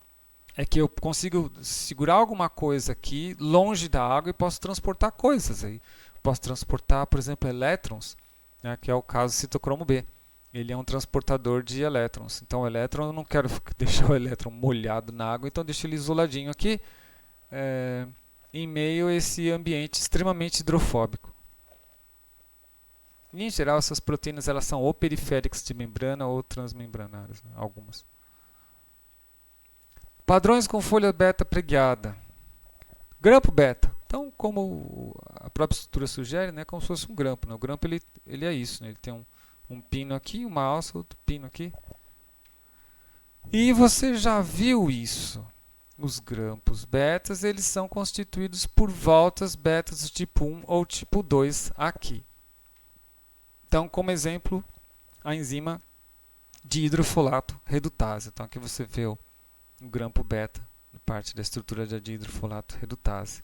é que eu consigo segurar alguma coisa aqui longe da água e posso transportar coisas aí. Posso transportar, por exemplo, elétrons, né, que é o caso do citocromo B. Ele é um transportador de elétrons. Então, o elétron, eu não quero deixar o elétron molhado na água, então deixo ele isoladinho aqui, em meio a esse ambiente extremamente hidrofóbico. E, em geral, essas proteínas elas são ou periféricas de membrana ou transmembranárias, né, algumas. Padrões com folha beta preguiada. Grampo beta. Então, como a própria estrutura sugere, né, como se fosse um grampo, né? O grampo ele é isso, né? Ele tem um pino aqui, uma alça, outro pino aqui. E você já viu isso. Os grampos betas, eles são constituídos por voltas betas do tipo 1 ou tipo 2 aqui. Então, como exemplo, a enzima de hidrofolato redutase. Então, aqui você vê o grampo beta, parte da estrutura de hidrofolato redutase.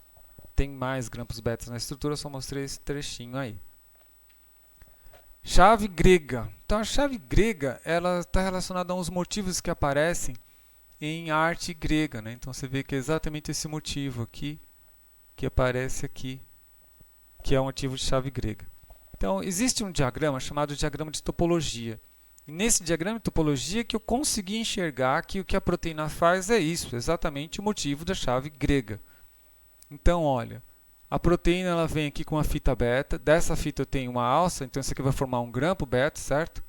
Tem mais grampos betas na estrutura, só mostrei esse trechinho aí. Chave grega. Então, a chave grega ela está relacionada a uns motivos que aparecem em arte grega, né? Então, você vê que é exatamente esse motivo aqui, que aparece aqui, que é o motivo de chave grega. Então, existe um diagrama chamado diagrama de topologia. E nesse diagrama de topologia que eu consegui enxergar que o que a proteína faz é isso, exatamente o motivo da chave grega. Então, olha, a proteína ela vem aqui com uma fita beta, dessa fita eu tenho uma alça, então isso aqui vai formar um grampo beta, certo?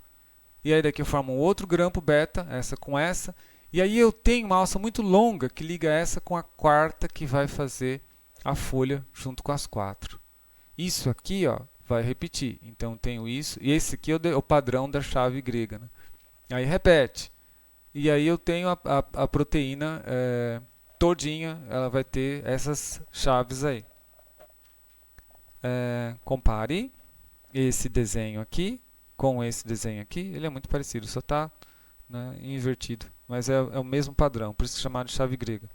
E aí daqui eu formo um outro grampo beta, essa com essa, e aí eu tenho uma alça muito longa que liga essa com a quarta que vai fazer a folha junto com as 4. Isso aqui, ó, vai repetir. Então, tenho isso. E esse aqui é o padrão da chave grega, né? Aí, repete. E aí, eu tenho a proteína todinha. Ela vai ter essas chaves aí. Compare esse desenho aqui com esse desenho aqui. Ele é muito parecido, só está, né, invertido. Mas é o mesmo padrão, por isso é chamado de chave grega.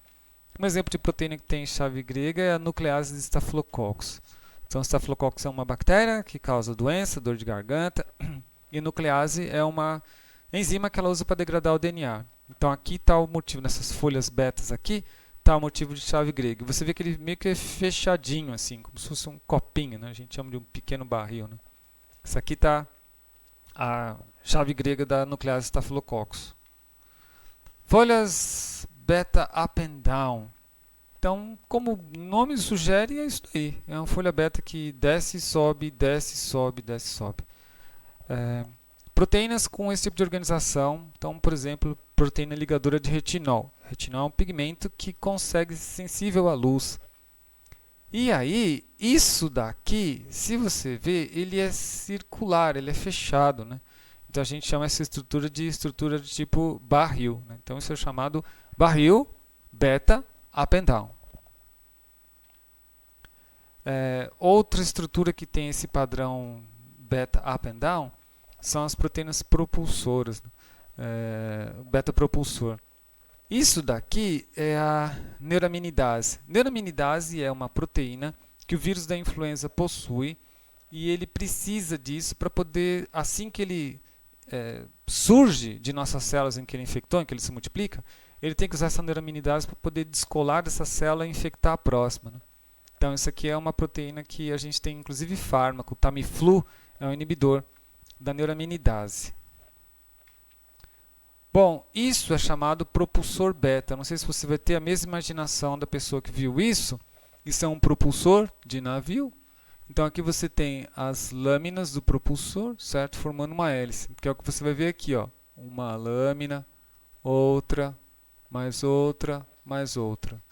Um exemplo de proteína que tem chave grega é a nuclease de Staphylococcus. Então, Staphylococcus é uma bactéria que causa doença, dor de garganta, e nuclease é uma enzima que ela usa para degradar o DNA. Então, aqui está o motivo, nessas folhas betas aqui, está o motivo de chave grega. Você vê que ele meio que é fechadinho, assim, como se fosse um copinho, né? A gente chama de um pequeno barril, né? Isso aqui está a chave grega da nuclease Staphylococcus. Folhas beta up and down. Então, como o nome sugere, é isso aí. É uma folha beta que desce, sobe, desce, sobe, desce, sobe. Proteínas com esse tipo de organização. Então, por exemplo, proteína ligadora de retinol. Retinol é um pigmento que consegue ser sensível à luz. E aí, isso daqui, se você ver, ele é circular, ele é fechado, né? Então a gente chama essa estrutura de tipo barril, né? Então isso é chamado barril beta up and down. Outra estrutura que tem esse padrão beta up and down são as proteínas propulsoras, beta propulsor. Isso daqui é a neuraminidase. Neuraminidase é uma proteína que o vírus da influenza possui e ele precisa disso para poder, assim que ele surge de nossas células em que ele infectou, em que ele se multiplica, ele tem que usar essa neuraminidase para poder descolar dessa célula e infectar a próxima, né? Então, isso aqui é uma proteína que a gente tem, inclusive, fármaco. O Tamiflu é um inibidor da neuraminidase. Bom, isso é chamado propulsor beta. Não sei se você vai ter a mesma imaginação da pessoa que viu isso. Isso é um propulsor de navio. Então, aqui você tem as lâminas do propulsor, certo? Formando uma hélice, que é o que você vai ver aqui, ó. Uma lâmina, outra, mais outra, mais outra.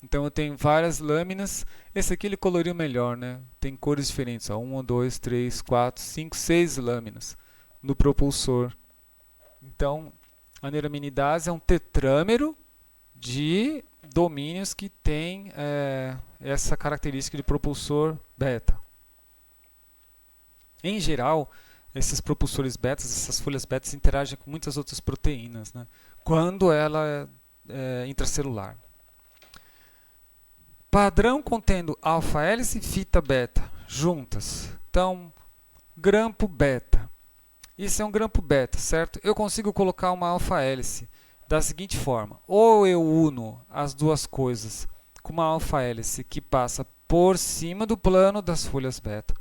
Então eu tenho várias lâminas. Esse aqui ele coloriu melhor, né? Tem cores diferentes, ó. 1, 2, 3, 4, 5, 6 lâminas no propulsor. Então, a neuraminidase é um tetrâmero de domínios que tem essa característica de propulsor beta. Em geral, esses propulsores betas, essas folhas betas interagem com muitas outras proteínas, né? Quando ela é intracelular. Padrão contendo alfa-hélice e fita-beta juntas. Então, grampo beta. Isso é um grampo beta, certo? Eu consigo colocar uma alfa-hélice da seguinte forma. Ou eu uno as duas coisas com uma alfa-hélice que passa por cima do plano das folhas beta,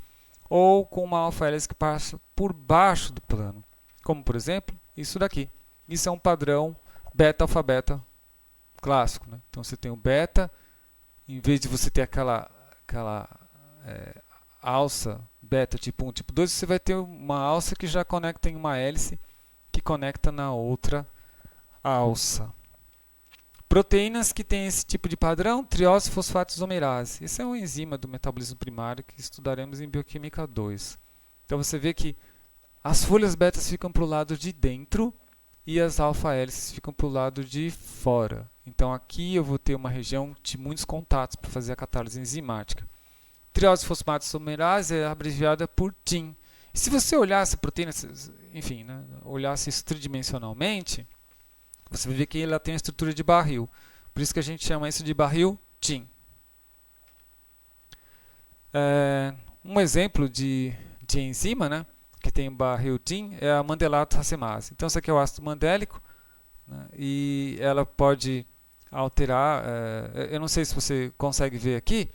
ou com uma alfa-hélice que passa por baixo do plano. Como, por exemplo, isso daqui. Isso é um padrão beta-alfa-beta clássico, né? Então, você tem o beta. Em vez de você ter aquela alça beta tipo 1, tipo 2, você vai ter uma alça que já conecta em uma hélice que conecta na outra alça. Proteínas que têm esse tipo de padrão, triose fosfato isomerase. Esse é um enzima do metabolismo primário que estudaremos em Bioquímica 2. Então você vê que as folhas betas ficam para o lado de dentro e as alfa-hélices ficam para o lado de fora. Então aqui eu vou ter uma região de muitos contatos para fazer a catálise enzimática. Triose fosfato isomerase é abreviada por TIM. E se você olhar essa proteína, enfim, né, olhasse isso tridimensionalmente, você vai ver que ela tem a estrutura de barril. Por isso que a gente chama isso de barril TIM. Um exemplo de enzima, né, que tem barril TIM é a mandelato racemase. Então, isso aqui é o ácido mandélico, né, e ela pode alterar, eu não sei se você consegue ver aqui,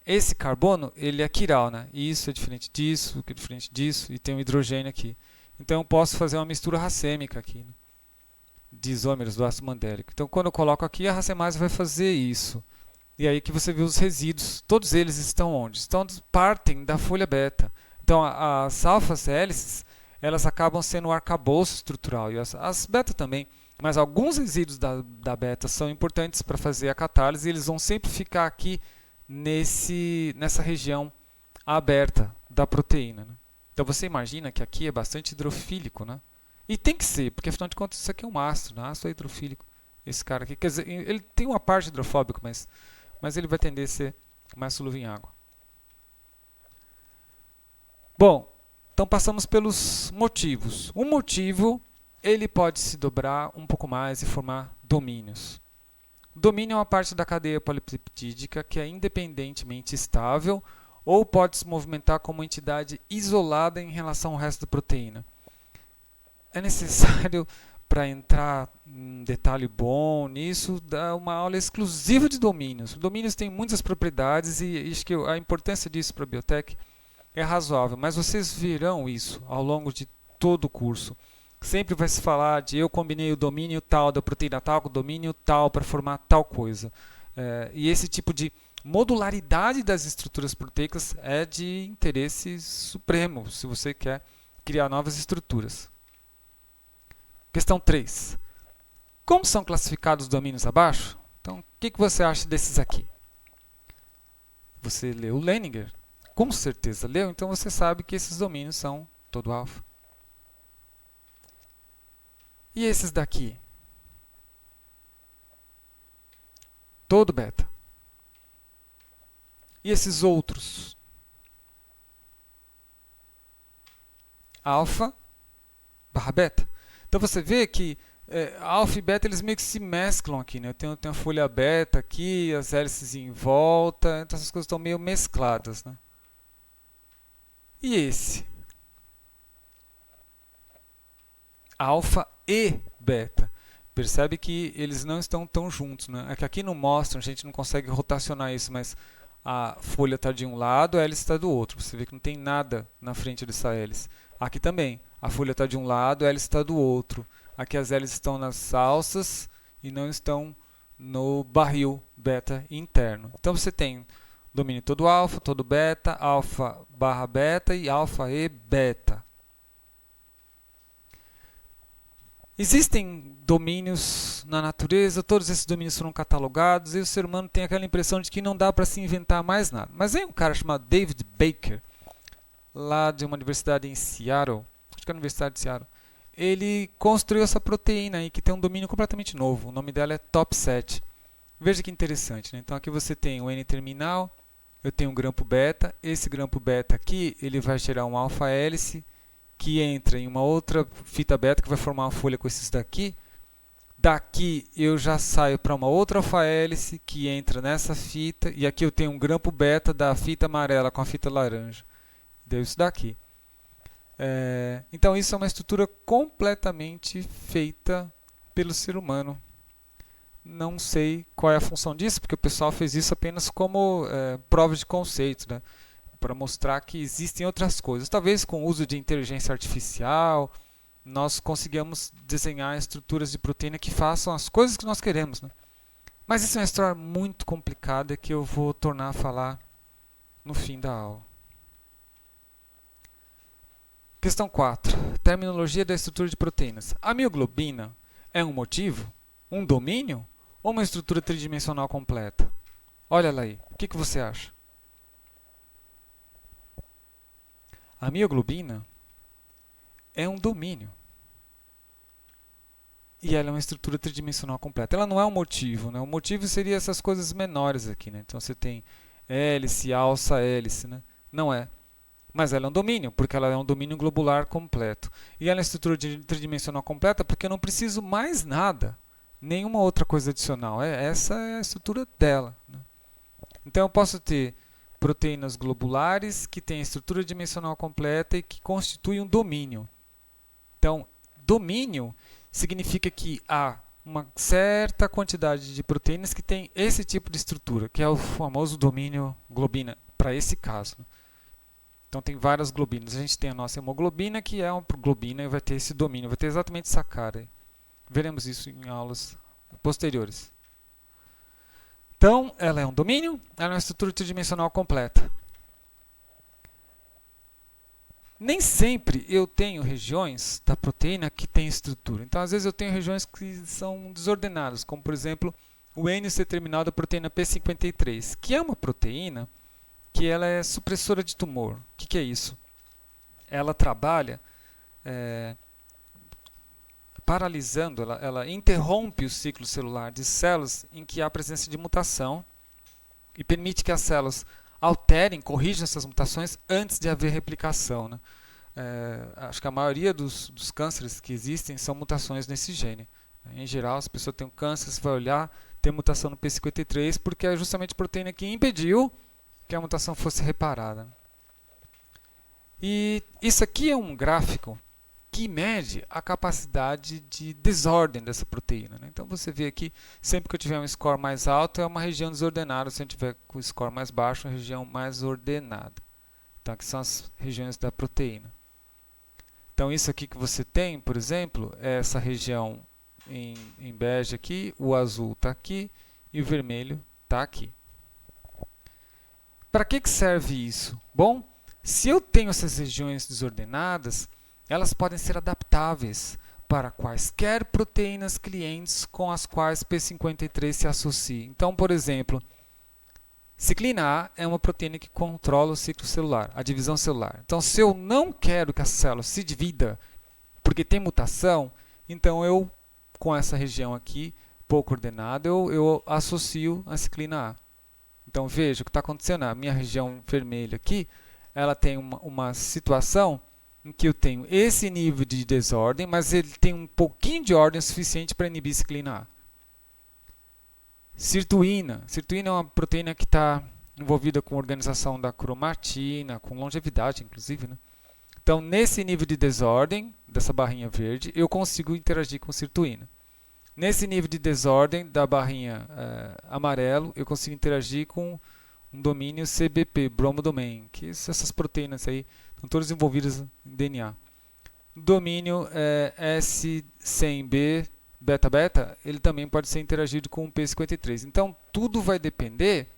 esse carbono ele é quiral, né? Isso é diferente disso, que é diferente disso, e tem um hidrogênio aqui. Então eu posso fazer uma mistura racêmica aqui, né, de isômeros do ácido mandélico. Então quando eu coloco aqui, a racemase vai fazer isso. E aí que você vê os resíduos, todos eles estão onde? Partem da folha beta. Então as alfa-hélices, elas acabam sendo o arcabouço estrutural, e as beta também. Mas alguns resíduos da beta são importantes para fazer a catálise e eles vão sempre ficar aqui nessa região aberta da proteína, né? Então você imagina que aqui é bastante hidrofílico, né? E tem que ser, porque afinal de contas isso aqui é um ácido, né? Ácido é hidrofílico, esse cara aqui. Quer dizer, ele tem uma parte hidrofóbica, mas ele vai tender a ser mais solúvel em água. Bom, então passamos pelos motivos. Um motivo, ele pode se dobrar um pouco mais e formar domínios. Domínio é uma parte da cadeia polipeptídica que é independentemente estável ou pode se movimentar como entidade isolada em relação ao resto da proteína. É necessário, para entrar em detalhe bom nisso, dar uma aula exclusiva de domínios. Domínios têm muitas propriedades e acho que a importância disso para a biotech é razoável, mas vocês verão isso ao longo de todo o curso. Sempre vai se falar de eu combinei o domínio tal da proteína tal com o domínio tal para formar tal coisa. E esse tipo de modularidade das estruturas proteicas é de interesse supremo, se você quer criar novas estruturas. Questão 3. Como são classificados os domínios abaixo? Então, o que você acha desses aqui? Você leu Leninger? Com certeza leu, então você sabe que esses domínios são todo alfa. E esses daqui? Todo beta. E esses outros? Alfa barra beta. Então você vê que alfa e beta eles meio que se mesclam aqui, né? Eu tenho a folha beta aqui, as hélices em volta, então essas coisas estão meio mescladas, né? E esse? Alfa e beta. Percebe que eles não estão tão juntos, né? É que aqui não mostra, a gente não consegue rotacionar isso, mas a folha está de um lado, a hélice está do outro. Você vê que não tem nada na frente dessa hélice. Aqui também, a folha está de um lado, a hélice está do outro. Aqui as hélices estão nas alças e não estão no barril beta interno. Então você tem domínio todo alfa, todo beta, alfa barra beta e alfa e beta. Existem domínios na natureza, todos esses domínios foram catalogados e o ser humano tem aquela impressão de que não dá para se inventar mais nada. Mas vem um cara chamado David Baker, lá de uma universidade em Seattle, acho que é a Universidade de Seattle. Ele construiu essa proteína aí que tem um domínio completamente novo. O nome dela é Top7. Veja que interessante, né? Então aqui você tem o N-terminal, eu tenho um grampo beta. Esse grampo beta aqui ele vai gerar um alfa-hélice que entra em uma outra fita beta que vai formar uma folha com esses daqui. Daqui eu já saio para uma outra alfa-hélice que entra nessa fita. E aqui eu tenho um grampo beta da fita amarela com a fita laranja. Deu isso daqui. Então isso é uma estrutura completamente feita pelo ser humano. Não sei qual é a função disso, porque o pessoal fez isso apenas como prova de conceito, né? Para mostrar que existem outras coisas. Talvez com o uso de inteligência artificial, nós consigamos desenhar estruturas de proteína que façam as coisas que nós queremos, né? Mas isso é uma história muito complicada que eu vou tornar a falar no fim da aula. Questão 4. Terminologia da estrutura de proteínas. A mioglobina é um motivo, um domínio ou uma estrutura tridimensional completa? Olha ela aí. O que você acha? A mioglobina é um domínio. E ela é uma estrutura tridimensional completa. Ela não é um motivo, né? O motivo seria essas coisas menores aqui, né? Então você tem hélice, alça, hélice, né? Não é. Mas ela é um domínio, porque ela é um domínio globular completo. E ela é uma estrutura tridimensional completa porque eu não preciso mais nada, nenhuma outra coisa adicional. Essa é a estrutura dela, né? Então eu posso ter proteínas globulares que têm estrutura dimensional completa e que constituem um domínio. Então, domínio significa que há uma certa quantidade de proteínas que tem esse tipo de estrutura, que é o famoso domínio globina, para esse caso. Então tem várias globinas. A gente tem a nossa hemoglobina, que é uma globina e vai ter esse domínio, vai ter exatamente essa cara aí. Veremos isso em aulas posteriores. Então, ela é um domínio, ela é uma estrutura tridimensional completa. Nem sempre eu tenho regiões da proteína que têm estrutura. Então, às vezes eu tenho regiões que são desordenadas, como por exemplo o NC terminal da proteína P53, que é uma proteína que ela é supressora de tumor. O que é isso? Ela trabalha paralisando, ela interrompe o ciclo celular de células em que há presença de mutação e permite que as células alterem, corrijam essas mutações antes de haver replicação, né? Acho que a maioria dos cânceres que existem são mutações nesse gene. Em geral, se a pessoa tem um câncer, você vai olhar, tem mutação no P53, porque é justamente a proteína que impediu que a mutação fosse reparada. E isso aqui é um gráfico que mede a capacidade de desordem dessa proteína, né? Então você vê aqui, sempre que eu tiver um score mais alto, é uma região desordenada. Se eu tiver com o score mais baixo, é uma região mais ordenada. Então aqui são as regiões da proteína. Então, isso aqui que você tem, por exemplo, é essa região em bege aqui, o azul está aqui e o vermelho está aqui. Para que serve isso? Bom, se eu tenho essas regiões desordenadas, elas podem ser adaptáveis para quaisquer proteínas clientes com as quais P53 se associa. Então, por exemplo, ciclina A é uma proteína que controla o ciclo celular, a divisão celular. Então, se eu não quero que a célula se divida porque tem mutação, então eu, com essa região aqui, pouco ordenada, eu associo a ciclina A. Então, veja o que está acontecendo. A minha região vermelha aqui, ela tem uma situação em que eu tenho esse nível de desordem, mas ele tem um pouquinho de ordem suficiente para inibir ciclina A. Sirtuína. Sirtuína é uma proteína que está envolvida com organização da cromatina, com longevidade, inclusive, né? Então, nesse nível de desordem, dessa barrinha verde, eu consigo interagir com sirtuína. Nesse nível de desordem da barrinha amarelo, eu consigo interagir com um domínio CBP, bromodomain, que essas proteínas aí estão todas envolvidas em DNA. Domínio S100B beta-beta, ele também pode ser interagido com o P53. Então, tudo vai depender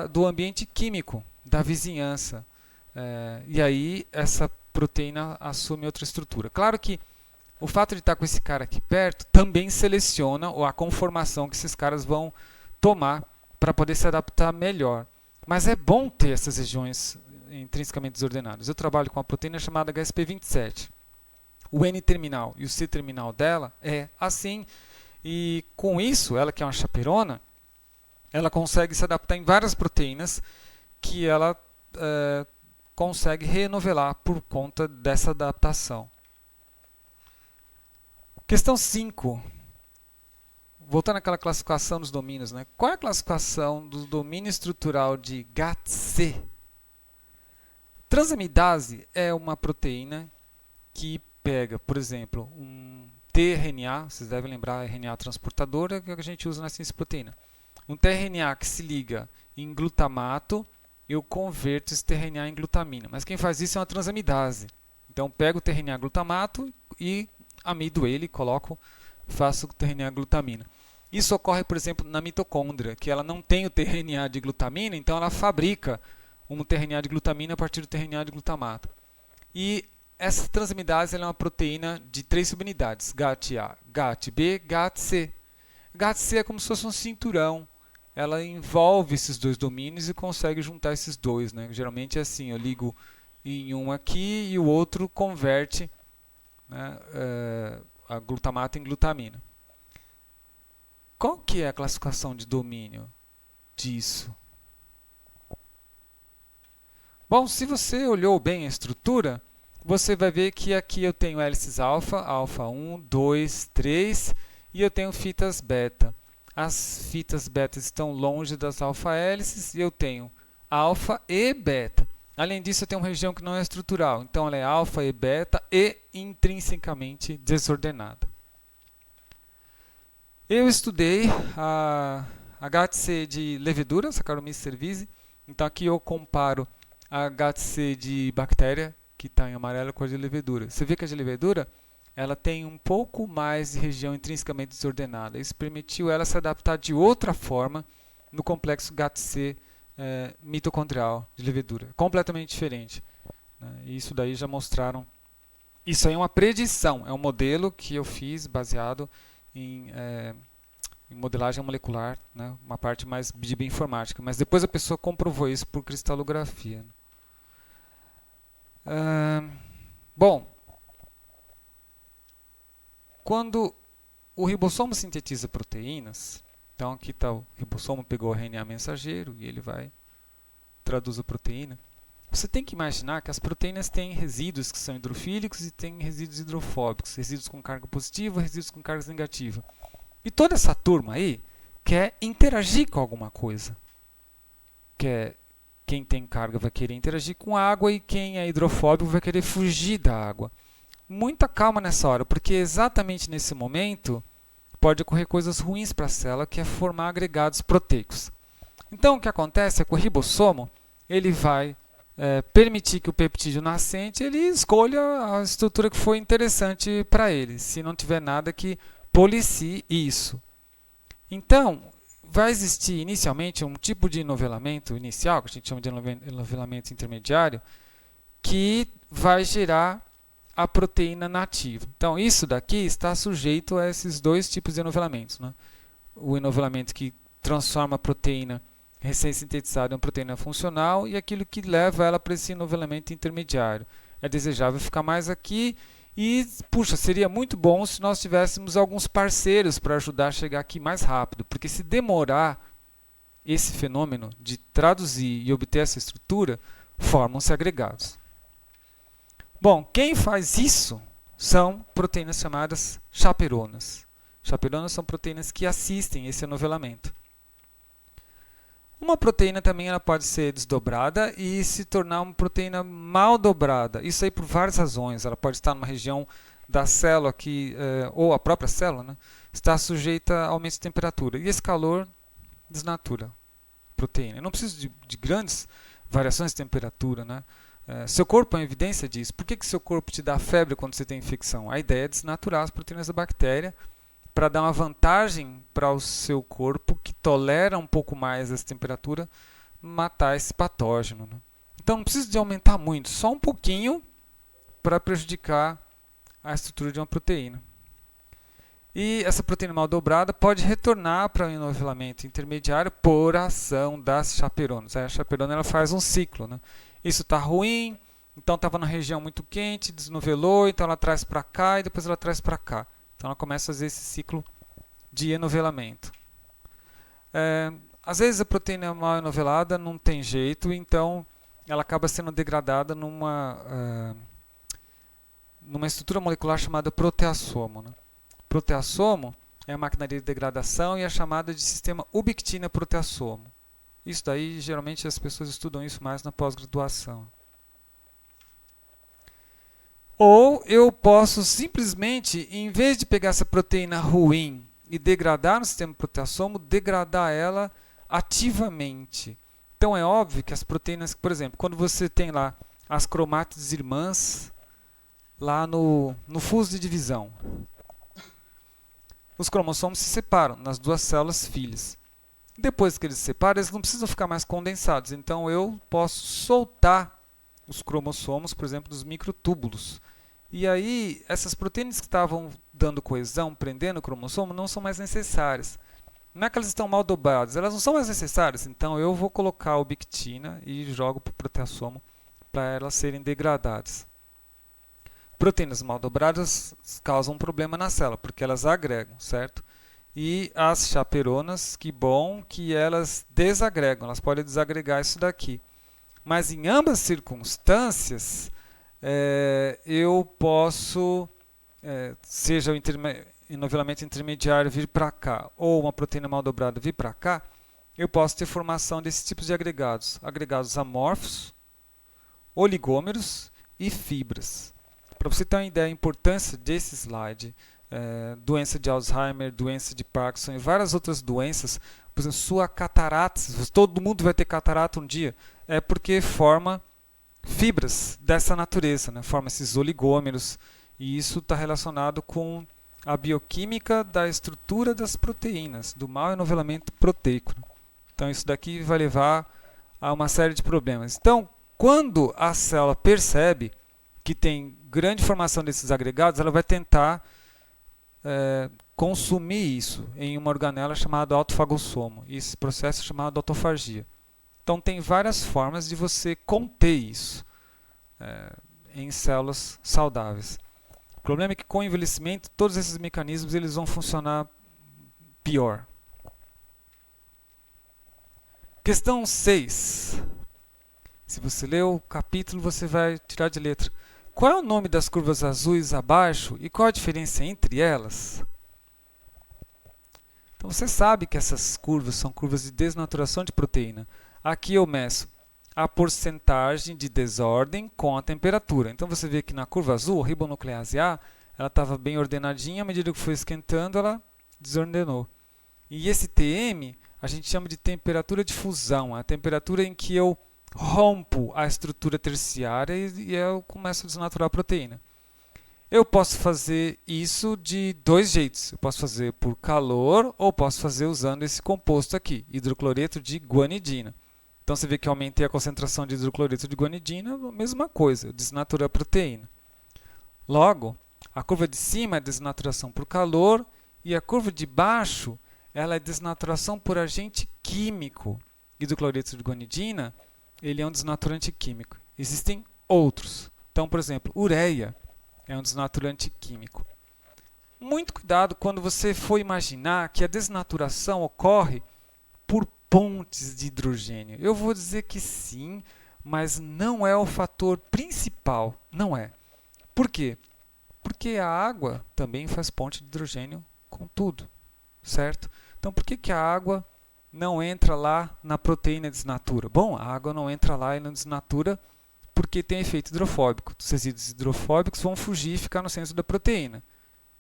do ambiente químico, da vizinhança. E aí, essa proteína assume outra estrutura. Claro que o fato de estar com esse cara aqui perto também seleciona a conformação que esses caras vão tomar para poder se adaptar melhor. Mas é bom ter essas regiões intrinsecamente desordenadas. Eu trabalho com uma proteína chamada HSP27. O N-terminal e o C-terminal dela é assim, e com isso, ela que é uma chaperona, ela consegue se adaptar em várias proteínas que ela consegue renovelar por conta dessa adaptação. Questão 5. Voltando àquela classificação dos domínios, né? Qual é a classificação do domínio estrutural de GATC? Transamidase é uma proteína que pega, por exemplo, um tRNA, vocês devem lembrar, RNA transportadora, que a gente usa na ciência proteína. Um tRNA que se liga em glutamato, eu converto esse tRNA em glutamina. Mas quem faz isso é uma transamidase. Então, pego o tRNA glutamato e amido ele, faço o tRNA glutamina. Isso ocorre, por exemplo, na mitocôndria, que ela não tem o tRNA de glutamina, então ela fabrica um tRNA de glutamina a partir do tRNA de glutamato. E essa transamidase é uma proteína de 3 subunidades, GAT-A, GAT-B, GAT-C. GAT-C é como se fosse um cinturão. Ela envolve esses dois domínios e consegue juntar esses dois, né? Geralmente é assim, eu ligo em um aqui e o outro converte, né, a glutamato em glutamina. Qual que é a classificação de domínio disso? Bom, se você olhou bem a estrutura, você vai ver que aqui eu tenho hélices alfa, alfa 1, 2, 3, e eu tenho fitas beta. As fitas beta estão longe das alfa-hélices e eu tenho alfa e beta. Além disso, eu tenho uma região que não é estrutural, então ela é alfa e beta e intrinsecamente desordenada. Eu estudei a HTC de levedura, Saccharomyces cerevisiae, então aqui eu comparo a HTC de bactéria, que está em amarelo, com a de levedura. Você vê que a de levedura ela tem um pouco mais de região intrinsecamente desordenada. Isso permitiu ela se adaptar de outra forma no complexo GATC mitocondrial de levedura. Completamente diferente. Né? E isso daí já mostraram. Isso aí é uma predição, é um modelo que eu fiz baseado em modelagem molecular, né? Uma parte mais de bioinformática. Mas depois a pessoa comprovou isso por cristalografia. Bom, quando o ribossomo sintetiza proteínas, então aqui está o ribossomo, pegou o RNA mensageiro e ele vai traduz a proteína. Você tem que imaginar que as proteínas têm resíduos que são hidrofílicos e têm resíduos hidrofóbicos, resíduos com carga positiva, resíduos com carga negativa. E toda essa turma aí quer interagir com alguma coisa. Quem tem carga vai querer interagir com a água e quem é hidrofóbico vai querer fugir da água. Muita calma nessa hora, porque exatamente nesse momento pode ocorrer coisas ruins para a célula, que é formar agregados proteicos. Então, o que acontece é que o ribossomo ele vai permitir que o peptídeo nascente ele escolha a estrutura que for interessante para ele, se não tiver nada que policie isso. Então, vai existir inicialmente um tipo de enovelamento inicial, que a gente chama de enovelamento intermediário, que vai gerar a proteína nativa. Então, isso daqui está sujeito a esses dois tipos de enovelamentos, né? O enovelamento que transforma a proteína recém-sintetizada em uma proteína funcional e aquilo que leva ela para esse enovelamento intermediário. É desejável ficar mais aqui e, puxa, seria muito bom se nós tivéssemos alguns parceiros para ajudar a chegar aqui mais rápido, porque se demorar esse fenômeno de traduzir e obter essa estrutura, formam-se agregados. Bom, quem faz isso são proteínas chamadas chaperonas. Chaperonas são proteínas que assistem esse enovelamento. Uma proteína também ela pode ser desdobrada e se tornar uma proteína mal dobrada. Isso aí por várias razões. Ela pode estar numa região da célula que, ou a própria célula, né, está sujeita a aumento de temperatura. E esse calor desnatura a proteína. Eu não preciso de grandes variações de temperatura, né? Seu corpo é uma evidência disso. Por que seu corpo te dá febre quando você tem infecção? A ideia é desnaturar as proteínas da bactéria para dar uma vantagem para o seu corpo que tolera um pouco mais essa temperatura, matar esse patógeno, né? Então não precisa de aumentar muito, só um pouquinho para prejudicar a estrutura de uma proteína. E essa proteína mal dobrada pode retornar para o enovelamento intermediário por ação das chaperonas. A chaperona ela faz um ciclo, né? Isso está ruim, então estava na região muito quente, desnovelou, então ela traz para cá e depois ela traz para cá. Então ela começa a fazer esse ciclo de enovelamento. Às vezes a proteína mal enovelada não tem jeito, então ela acaba sendo degradada numa estrutura molecular chamada proteassomo, né? Proteassomo é a maquinaria de degradação e é chamada de sistema ubictina-proteassomo. Isso daí, geralmente, as pessoas estudam isso mais na pós-graduação. Ou eu posso simplesmente, em vez de pegar essa proteína ruim e degradar no sistema proteassomo, degradar ela ativamente. Então é óbvio que as proteínas, por exemplo, quando você tem lá as cromátides irmãs, lá no fuso de divisão, os cromossomos se separam nas duas células filhas. Depois que eles se separam, eles não precisam ficar mais condensados. Então eu posso soltar os cromossomos, por exemplo, dos microtúbulos. E aí, essas proteínas que estavam dando coesão, prendendo o cromossomo, não são mais necessárias. Não é que elas estão mal dobradas, elas não são mais necessárias. Então eu vou colocar a ubictina e jogo para o proteassomo para elas serem degradadas. Proteínas mal dobradas causam um problema na célula, porque elas agregam, certo? E as chaperonas, que bom que elas desagregam, elas podem desagregar isso daqui. Mas em ambas as circunstâncias, eu posso, seja o enovelamento intermediário vir para cá, ou uma proteína mal dobrada vir para cá, eu posso ter formação desses tipos de agregados. Agregados amorfos, oligômeros e fibras. Para você ter uma ideia da importância desse slide, doença de Alzheimer, doença de Parkinson e várias outras doenças, por exemplo, sua catarata, todo mundo vai ter catarata um dia, é porque forma fibras dessa natureza, né? Forma esses oligômeros, e isso está relacionado com a bioquímica da estrutura das proteínas, do mau enovelamento proteico. Então isso daqui vai levar a uma série de problemas. Então, quando a célula percebe que tem grande formação desses agregados, ela vai tentar consumir isso em uma organela chamada autofagossomo. Esse processo é chamado autofagia. Então tem várias formas de você conter isso em células saudáveis. O problema é que com o envelhecimento todos esses mecanismos eles vão funcionar pior. Questão 6. Se você leu o capítulo, você vai tirar de letra. Qual é o nome das curvas azuis abaixo e qual a diferença entre elas? Então você sabe que essas curvas são curvas de desnaturação de proteína. Aqui eu meço a porcentagem de desordem com a temperatura. Então você vê que na curva azul, a ribonuclease A, ela estava bem ordenadinha, à medida que foi esquentando, ela desordenou. E esse TM, a gente chama de temperatura de fusão, a temperatura em que eu rompo a estrutura terciária e eu começo a desnaturar a proteína. Eu posso fazer isso de dois jeitos. Eu posso fazer por calor ou posso fazer usando esse composto aqui, hidrocloreto de guanidina. Então você vê que eu aumentei a concentração de hidrocloreto de guanidina, a mesma coisa, eu desnaturei a proteína. Logo, a curva de cima é desnaturação por calor e a curva de baixo ela é desnaturação por agente químico. Hidrocloreto de guanidina, ele é um desnaturante químico. Existem outros. Então, por exemplo, ureia é um desnaturante químico. Muito cuidado quando você for imaginar que a desnaturação ocorre por pontes de hidrogênio. Eu vou dizer que sim, mas não é o fator principal. Não é. Por quê? Porque a água também faz ponte de hidrogênio com tudo, certo? Então, por que a água não entra lá na proteína e desnatura? Bom, a água não entra lá e não desnatura porque tem efeito hidrofóbico. Os resíduos hidrofóbicos vão fugir e ficar no centro da proteína.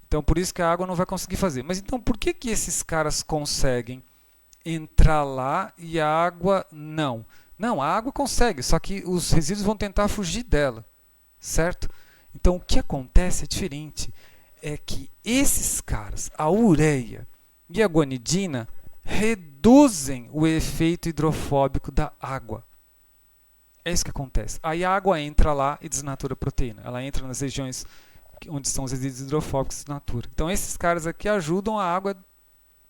Então, por isso que a água não vai conseguir fazer. Mas então, por que esses caras conseguem entrar lá e a água não? Não, a água consegue, só que os resíduos vão tentar fugir dela, certo? Então, o que acontece é diferente. É que esses caras, a ureia e a guanidina, reduzem o efeito hidrofóbico da água. É isso que acontece. Aí a água entra lá e desnatura a proteína. Ela entra nas regiões onde estão os resíduos hidrofóbicos e desnatura. Então esses caras aqui ajudam a água a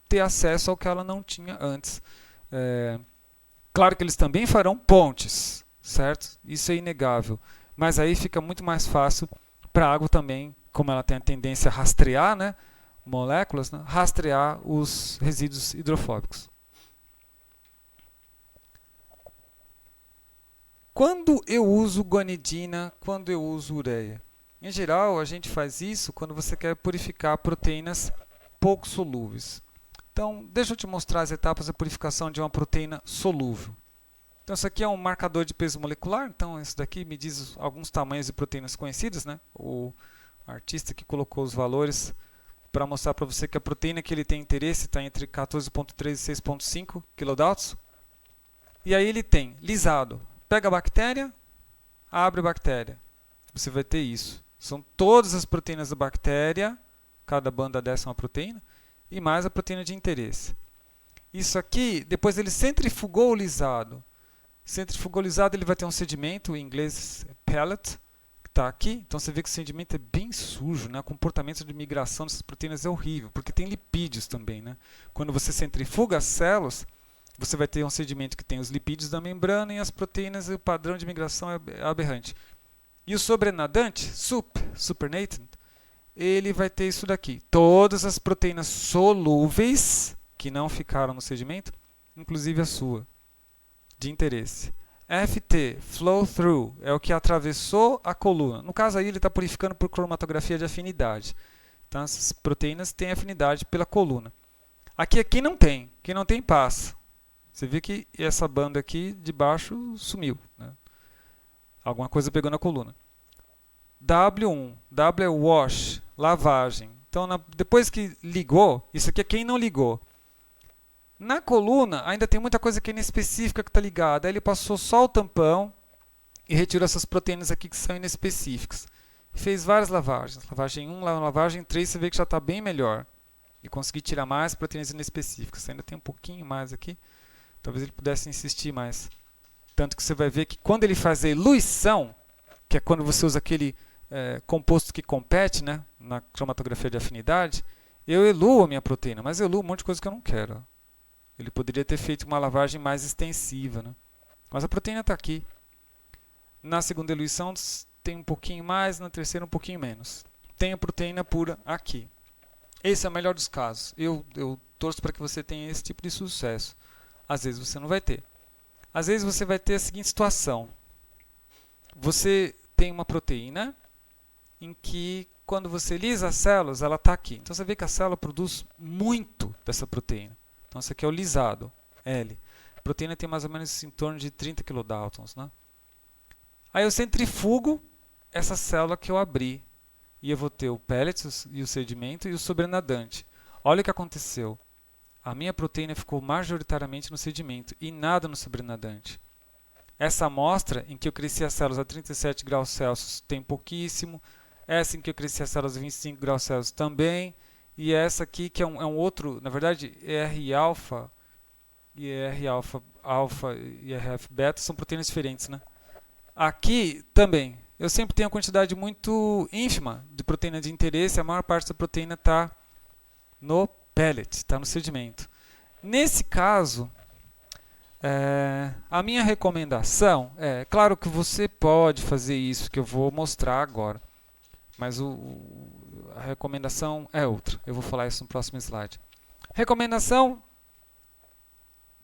ter acesso ao que ela não tinha antes. Claro que eles também farão pontes, certo? Isso é inegável. Mas aí fica muito mais fácil para a água também, como ela tem a tendência a rastrear, né, moléculas, né, rastrear os resíduos hidrofóbicos. Quando eu uso guanidina, quando eu uso ureia? Em geral, a gente faz isso quando você quer purificar proteínas pouco solúveis. Então, deixa eu te mostrar as etapas da purificação de uma proteína solúvel. Então, isso aqui é um marcador de peso molecular. Então, isso daqui me diz alguns tamanhos de proteínas conhecidas, né? O artista que colocou os valores para mostrar para você que a proteína que ele tem interesse está entre 14,3 e 6,5 kDa. E aí ele tem lisado. Pega a bactéria, abre a bactéria. Você vai ter isso. São todas as proteínas da bactéria, cada banda dessa é uma proteína, e mais a proteína de interesse. Isso aqui, depois ele centrifugou o lisado. Centrifugou o lisado, ele vai ter um sedimento, em inglês pellet, que está aqui. Então você vê que o sedimento é bem sujo, né? O comportamento de migração dessas proteínas é horrível, porque tem lipídios também, né? Quando você centrifuga as células, você vai ter um sedimento que tem os lipídios da membrana e as proteínas, e o padrão de migração é aberrante. E o sobrenadante, supernatant, ele vai ter isso daqui. Todas as proteínas solúveis que não ficaram no sedimento, inclusive a sua, de interesse. FT, flow through, é o que atravessou a coluna. No caso aí, ele está purificando por cromatografia de afinidade. Então, essas proteínas têm afinidade pela coluna. Aqui não tem. Quem não tem, passa. Você vê que essa banda aqui de baixo sumiu, né? Alguma coisa pegou na coluna. W1, W é wash, lavagem. Então, depois que ligou, isso aqui é quem não ligou. Na coluna, ainda tem muita coisa que é inespecífica que está ligada. Aí ele passou só o tampão e retirou essas proteínas aqui que são inespecíficas. Fez várias lavagens. Lavagem 1, lavagem 3, você vê que já está bem melhor. E consegui tirar mais proteínas inespecíficas. Ainda tem um pouquinho mais aqui. Talvez ele pudesse insistir mais. Tanto que você vai ver que quando ele faz a eluição, que é quando você usa aquele composto que compete, né, na cromatografia de afinidade, eu eluo a minha proteína, mas eu eluo um monte de coisa que eu não quero. Ó. Ele poderia ter feito uma lavagem mais extensiva. Né? Mas a proteína está aqui. Na segunda eluição tem um pouquinho mais, na terceira um pouquinho menos. Tem a proteína pura aqui. Esse é o melhor dos casos. Eu torço para que você tenha esse tipo de sucesso. Às vezes você não vai ter. Às vezes você vai ter a seguinte situação. Você tem uma proteína em que, quando você lisa as células, ela está aqui. Então você vê que a célula produz muito dessa proteína. Então esse aqui é o lisado, L. A proteína tem mais ou menos em torno de 30 kilodaltons. Né? Aí eu centrifugo essa célula que eu abri. E eu vou ter o pellet e o sedimento e o sobrenadante. Olha o que aconteceu. A minha proteína ficou majoritariamente no sedimento e nada no sobrenadante. Essa amostra em que eu cresci as células a 37 graus Celsius tem pouquíssimo. Essa em que eu cresci as células a 25 graus Celsius também. E essa aqui que é um outro, na verdade, ER-alfa e ER-alfa e ERF-beta são proteínas diferentes, né? Aqui também, eu sempre tenho uma quantidade muito ínfima de proteína de interesse, a maior parte da proteína está no pellet, está no sedimento. Nesse caso, a minha recomendação claro que você pode fazer isso que eu vou mostrar agora, mas a recomendação é outra. Eu vou falar isso no próximo slide. Recomendação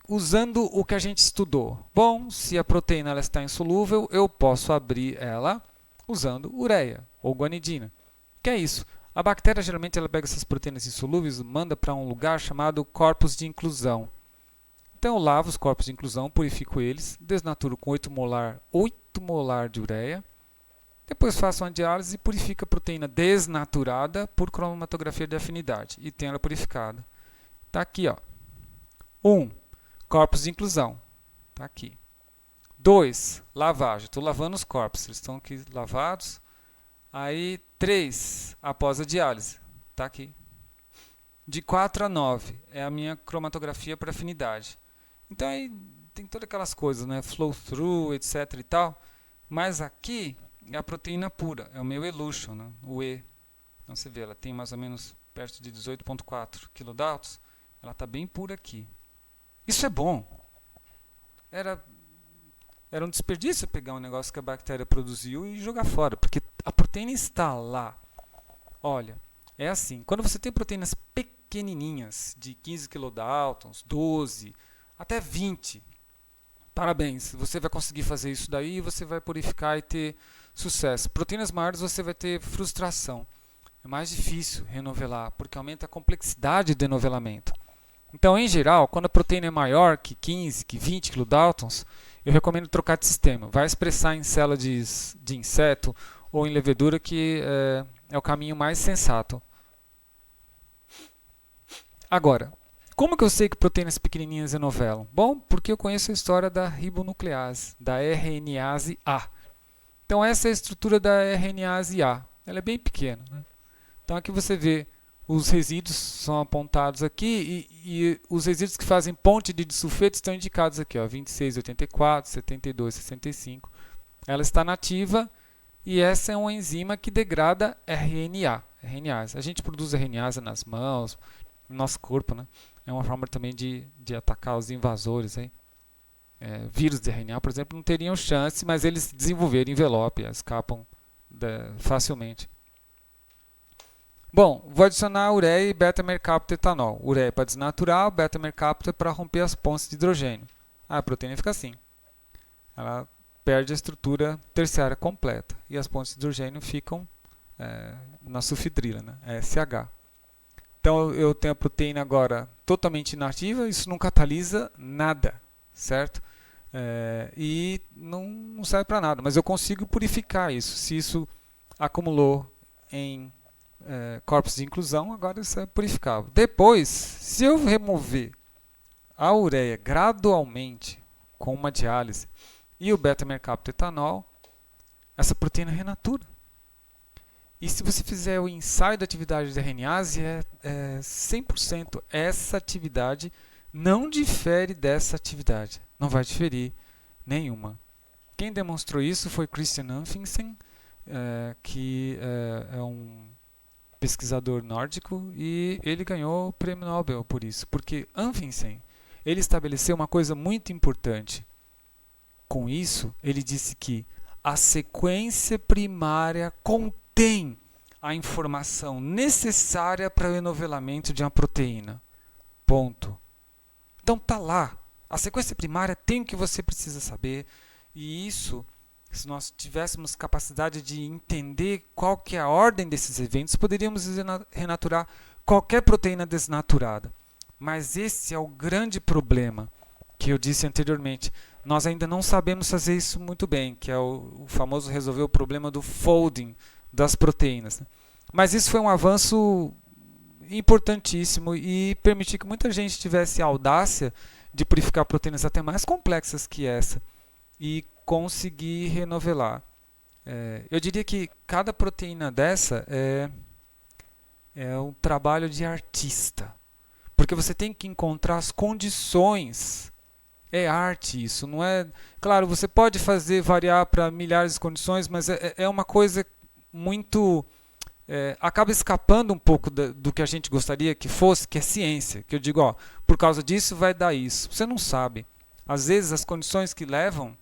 usando o que a gente estudou. Bom, se a proteína ela está insolúvel, eu posso abrir ela usando ureia ou guanidina. Que é isso? A bactéria geralmente ela pega essas proteínas insolúveis e manda para um lugar chamado corpos de inclusão. Então eu lavo os corpos de inclusão, purifico eles, desnaturo com 8 molar de ureia. Depois faço uma diálise e purifico a proteína desnaturada por cromatografia de afinidade e tenho ela purificada. Está aqui, ó. 1. Corpos de inclusão. Está aqui. 2. Lavagem. Estou lavando os corpos. Eles estão aqui lavados. Aí, 3. Após a diálise. Está aqui. De 4 a 9 é a minha cromatografia por afinidade. Então, aí tem todas aquelas coisas, né? Flow through, etc. e tal. Mas aqui é a proteína pura. É o meu elution, né? O E. Então, você vê, ela tem mais ou menos perto de 18,4 kDa. Ela está bem pura aqui. Isso é bom. Era um desperdício pegar um negócio que a bactéria produziu e jogar fora, porque a proteína está lá. Olha, é assim, quando você tem proteínas pequenininhas, de 15 kDa, 12, até 20, parabéns, você vai conseguir fazer isso daí e você vai purificar e ter sucesso. Proteínas maiores você vai ter frustração. É mais difícil renovelar, porque aumenta a complexidade de denovelamento. Então, em geral, quando a proteína é maior que 15, que 20 kDa, eu recomendo trocar de sistema. Vai expressar em célula de inseto ou em levedura, que é o caminho mais sensato. Agora, como que eu sei que proteínas pequenininhas renovelam? Bom, porque eu conheço a história da ribonuclease, da RNase A. Então, essa é a estrutura da RNase A. Ela é bem pequena, né? Então, aqui você vê os resíduos são apontados aqui e os resíduos que fazem ponte de disulfeto estão indicados aqui, ó, 2684, 72, 65. Ela está nativa e essa é uma enzima que degrada RNase. A gente produz RNase nas mãos, no nosso corpo, né? É uma forma também de atacar os invasores aí. Vírus de RNA, por exemplo, não teriam chance, mas eles desenvolveram envelope, escapam facilmente. Bom, vou adicionar ureia e beta-mercaptoetanol. Ureia para desnaturar, beta-mercapto para romper as pontes de hidrogênio. A proteína fica assim. Ela perde a estrutura terciária completa. E as pontes de hidrogênio ficam na sulfidrila, né? SH. Então eu tenho a proteína agora totalmente inativa, isso não catalisa nada, certo? E não serve para nada, mas eu consigo purificar isso. Se isso acumulou em corpos de inclusão, agora isso é purificável. Depois, se eu remover a ureia gradualmente com uma diálise e o beta-mercaptoetanol, essa proteína renatura. E se você fizer o ensaio da atividade da RNase, 100%. Essa atividade não difere dessa atividade. Não vai diferir nenhuma. Quem demonstrou isso foi Christian Anfinsen, que é um pesquisador nórdico, e ele ganhou o prêmio Nobel por isso, porque Anfinsen, ele estabeleceu uma coisa muito importante. Com isso, ele disse que a sequência primária contém a informação necessária para o enovelamento de uma proteína. Ponto. Então tá lá. A sequência primária tem o que você precisa saber, e isso, se nós tivéssemos capacidade de entender qual que é a ordem desses eventos, poderíamos renaturar qualquer proteína desnaturada. Mas esse é o grande problema que eu disse anteriormente. Nós ainda não sabemos fazer isso muito bem, que é o famoso resolver o problema do folding das proteínas. Mas isso foi um avanço importantíssimo e permitiu que muita gente tivesse a audácia de purificar proteínas até mais complexas que essa. e conseguir renovelar. Eu diria que cada proteína dessa é um trabalho de artista, porque você tem que encontrar as condições. É arte isso, não é? Claro, você pode fazer variar para milhares de condições, mas é uma coisa muito acaba escapando um pouco do que a gente gostaria que fosse, que é ciência. Que eu digo, ó, por causa disso vai dar isso. Você não sabe. Às vezes as condições que levam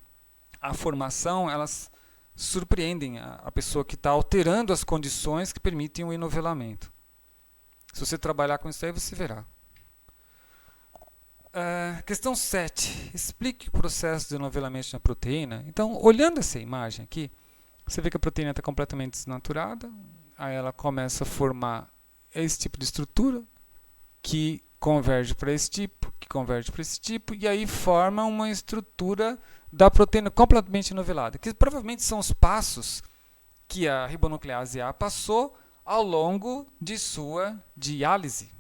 à formação, elas surpreendem a pessoa que está alterando as condições que permitem o enovelamento. Se você trabalhar com isso aí, você verá. Questão 7. Explique o processo de enovelamento na proteína. Então, olhando essa imagem aqui, você vê que a proteína está completamente desnaturada. Aí ela começa a formar esse tipo de estrutura, que converge para esse tipo, que converge para esse tipo, e aí forma uma estrutura da proteína completamente enovelada, que provavelmente são os passos que a ribonuclease A passou ao longo de sua diálise.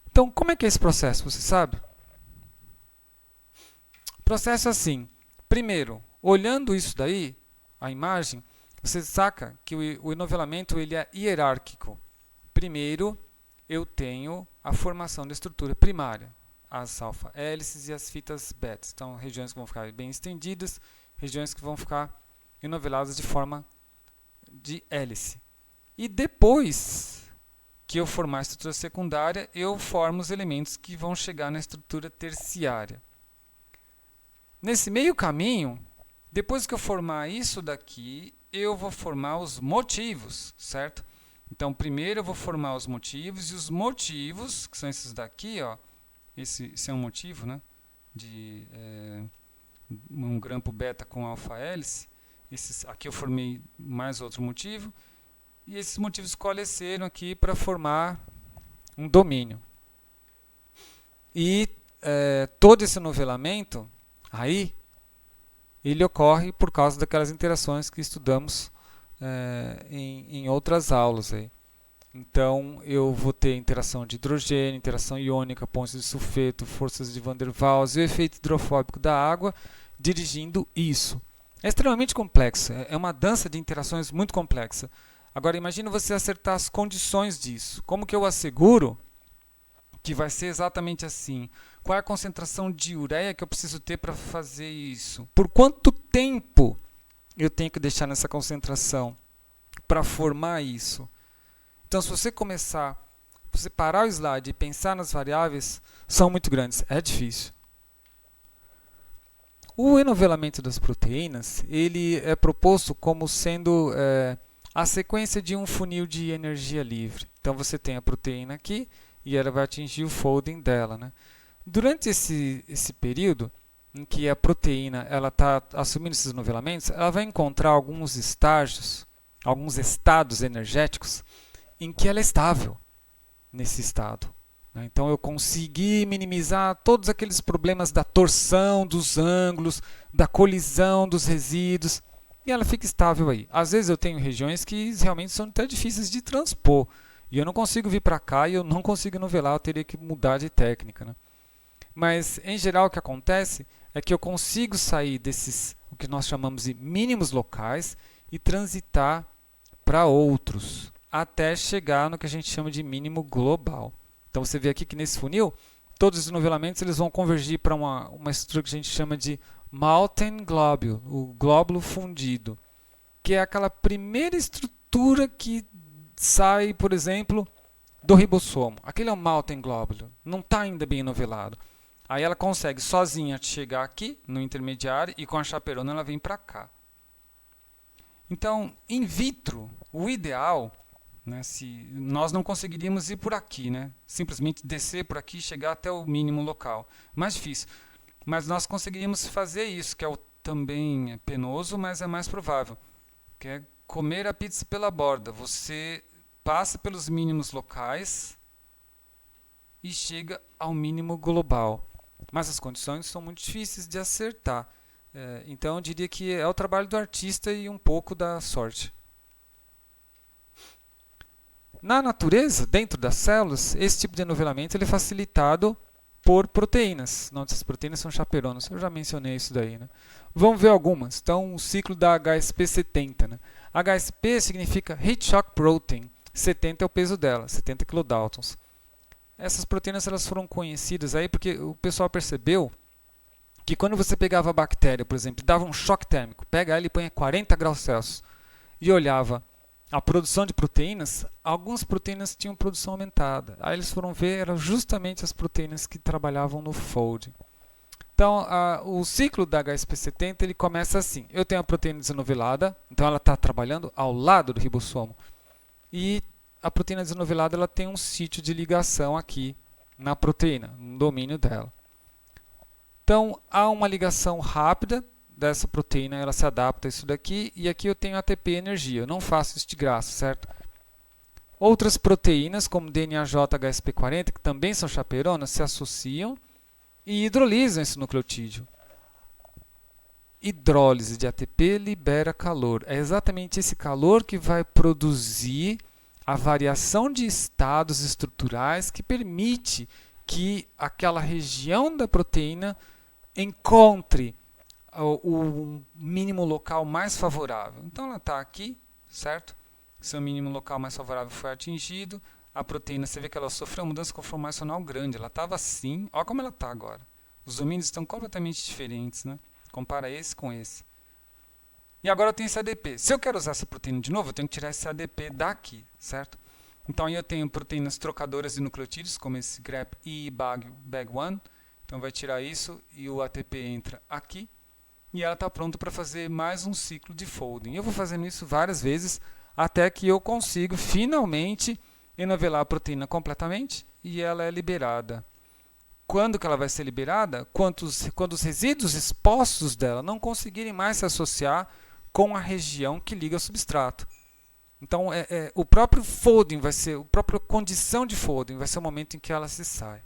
Então, como é que é esse processo? Você sabe? O processo é assim. Primeiro, olhando isso daí, a imagem, você saca que o enovelamento ele é hierárquico. Primeiro, eu tenho a formação da estrutura primária, as alfa-hélices e as fitas beta. Então, regiões que vão ficar bem estendidas, regiões que vão ficar enoveladas de forma de hélice. E depois que eu formar a estrutura secundária, eu formo os elementos que vão chegar na estrutura terciária. Nesse meio caminho, depois que eu formar isso daqui, eu vou formar os motivos, certo? Então, primeiro eu vou formar os motivos, e os motivos, que são esses daqui, ó, esse é um motivo, né, de um grampo beta com alfa-hélice. Aqui eu formei mais outro motivo, e esses motivos coalesceram aqui para formar um domínio. E todo esse novelamento, aí, ele ocorre por causa daquelas interações que estudamos em outras aulas. Aí. Então, eu vou ter interação de hidrogênio, interação iônica, pontos de sulfeto, forças de Van der Waals e o efeito hidrofóbico da água dirigindo isso. É extremamente complexo, é uma dança de interações muito complexa. Agora, imagine você acertar as condições disso. Como que eu asseguro que vai ser exatamente assim? Qual é a concentração de ureia que eu preciso ter para fazer isso? Por quanto tempo eu tenho que deixar nessa concentração para formar isso? Então, se você parar o slide e pensar nas variáveis, são muito grandes. É difícil. O enovelamento das proteínas, ele é proposto como sendo a sequência de um funil de energia livre. Então, você tem a proteína aqui e ela vai atingir o folding dela, né? Durante esse período em que a proteína está assumindo esses novelamentos, ela vai encontrar alguns estágios, alguns estados energéticos em que ela é estável nesse estado. Né? Então eu consegui minimizar todos aqueles problemas da torção dos ângulos, da colisão dos resíduos, e ela fica estável aí. Às vezes eu tenho regiões que realmente são até difíceis de transpor, e eu não consigo vir para cá e eu não consigo novelar, eu teria que mudar de técnica. Né? Mas, em geral, o que acontece é que eu consigo sair desses, o que nós chamamos de mínimos locais, e transitar para outros, até chegar no que a gente chama de mínimo global. Então, você vê aqui que nesse funil, todos os novelamentos eles vão convergir para uma estrutura que a gente chama de Molten Globule, o glóbulo fundido, que é aquela primeira estrutura que sai, por exemplo, do ribossomo. Aquele é o Molten Globule, não está ainda bem novelado. Aí ela consegue sozinha chegar aqui no intermediário e com a chaperona ela vem para cá. Então, in vitro, o ideal, né, se nós não conseguiríamos ir por aqui, né, simplesmente descer por aqui e chegar até o mínimo local. Mais difícil. Mas nós conseguiríamos fazer isso, que também é penoso, mas é mais provável. Que é comer a pizza pela borda. Você passa pelos mínimos locais e chega ao mínimo global. Mas as condições são muito difíceis de acertar. Então eu diria que é o trabalho do artista e um pouco da sorte. Na natureza, dentro das células, esse tipo de enovelamento ele é facilitado por proteínas. Não, essas proteínas são chaperonas. Eu já mencionei isso daí. Né? Vamos ver algumas. Então, o ciclo da HSP70. Né? HSP significa Heat Shock Protein. 70 é o peso dela, 70 kilodaltons. Essas proteínas elas foram conhecidas aí porque o pessoal percebeu que quando você pegava a bactéria, por exemplo, dava um choque térmico, pega ela e põe a 40 graus Celsius e olhava a produção de proteínas, algumas proteínas tinham produção aumentada. Aí eles foram ver, eram justamente as proteínas que trabalhavam no folding. Então, o ciclo da HSP70 ele começa assim. Eu tenho a proteína desenovelada, então ela está trabalhando ao lado do ribossomo. E a proteína desenovelada ela tem um sítio de ligação aqui na proteína, no domínio dela. Então, há uma ligação rápida dessa proteína, ela se adapta a isso daqui, e aqui eu tenho ATP energia. Eu não faço isso de graça, certo? Outras proteínas, como DNAJ HSP40, que também são chaperonas, se associam e hidrolisam esse nucleotídeo. Hidrólise de ATP libera calor. É exatamente esse calor que vai produzir a variação de estados estruturais que permite que aquela região da proteína encontre o mínimo local mais favorável. Então ela está aqui, certo? Seu mínimo local mais favorável foi atingido. A proteína, você vê que ela sofreu uma mudança conformacional grande. Ela estava assim, olha como ela está agora. Os domínios estão completamente diferentes, né? Compara esse com esse. E agora eu tenho esse ADP. Se eu quero usar essa proteína de novo, eu tenho que tirar esse ADP daqui, certo? Então aí eu tenho proteínas trocadoras de nucleotídeos, como esse GRAP e BAG1. Então vai tirar isso e o ATP entra aqui. E ela está pronta para fazer mais um ciclo de folding. Eu vou fazendo isso várias vezes até que eu consigo finalmente enovelar a proteína completamente e ela é liberada. Quando que ela vai ser liberada? Quando os resíduos expostos dela não conseguirem mais se associar com a região que liga ao substrato. Então, o próprio folding vai ser, a própria condição de folding vai ser o momento em que ela se sai.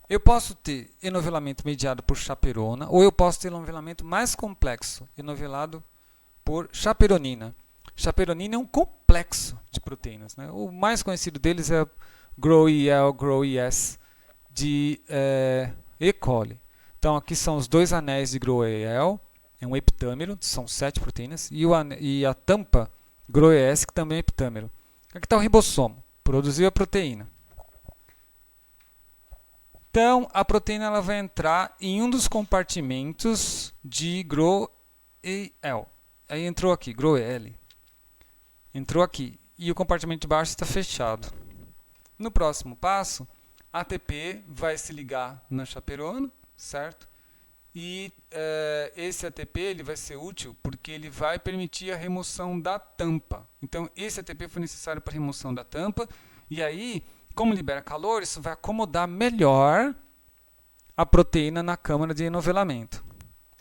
Eu posso ter enovelamento mediado por chaperona, ou eu posso ter enovelamento mais complexo, enovelado por chaperonina. Chaperonina é um complexo de proteínas, né? O mais conhecido deles é GROW-EL, GROW-ES de E. coli. Então aqui são os dois anéis de GROW-EL, é um heptâmero, são 7 proteínas, e a tampa GROW-ES, que também é heptâmero. Aqui está o ribossomo, produziu a proteína. Então a proteína ela vai entrar em um dos compartimentos de GROW-EL. Aí entrou aqui, GROW-EL. Entrou aqui. E o compartimento de baixo está fechado. No próximo passo, a ATP vai se ligar na chaperona, certo? E esse ATP ele vai ser útil porque ele vai permitir a remoção da tampa. Então, esse ATP foi necessário para a remoção da tampa. E aí, como libera calor, isso vai acomodar melhor a proteína na câmara de enovelamento.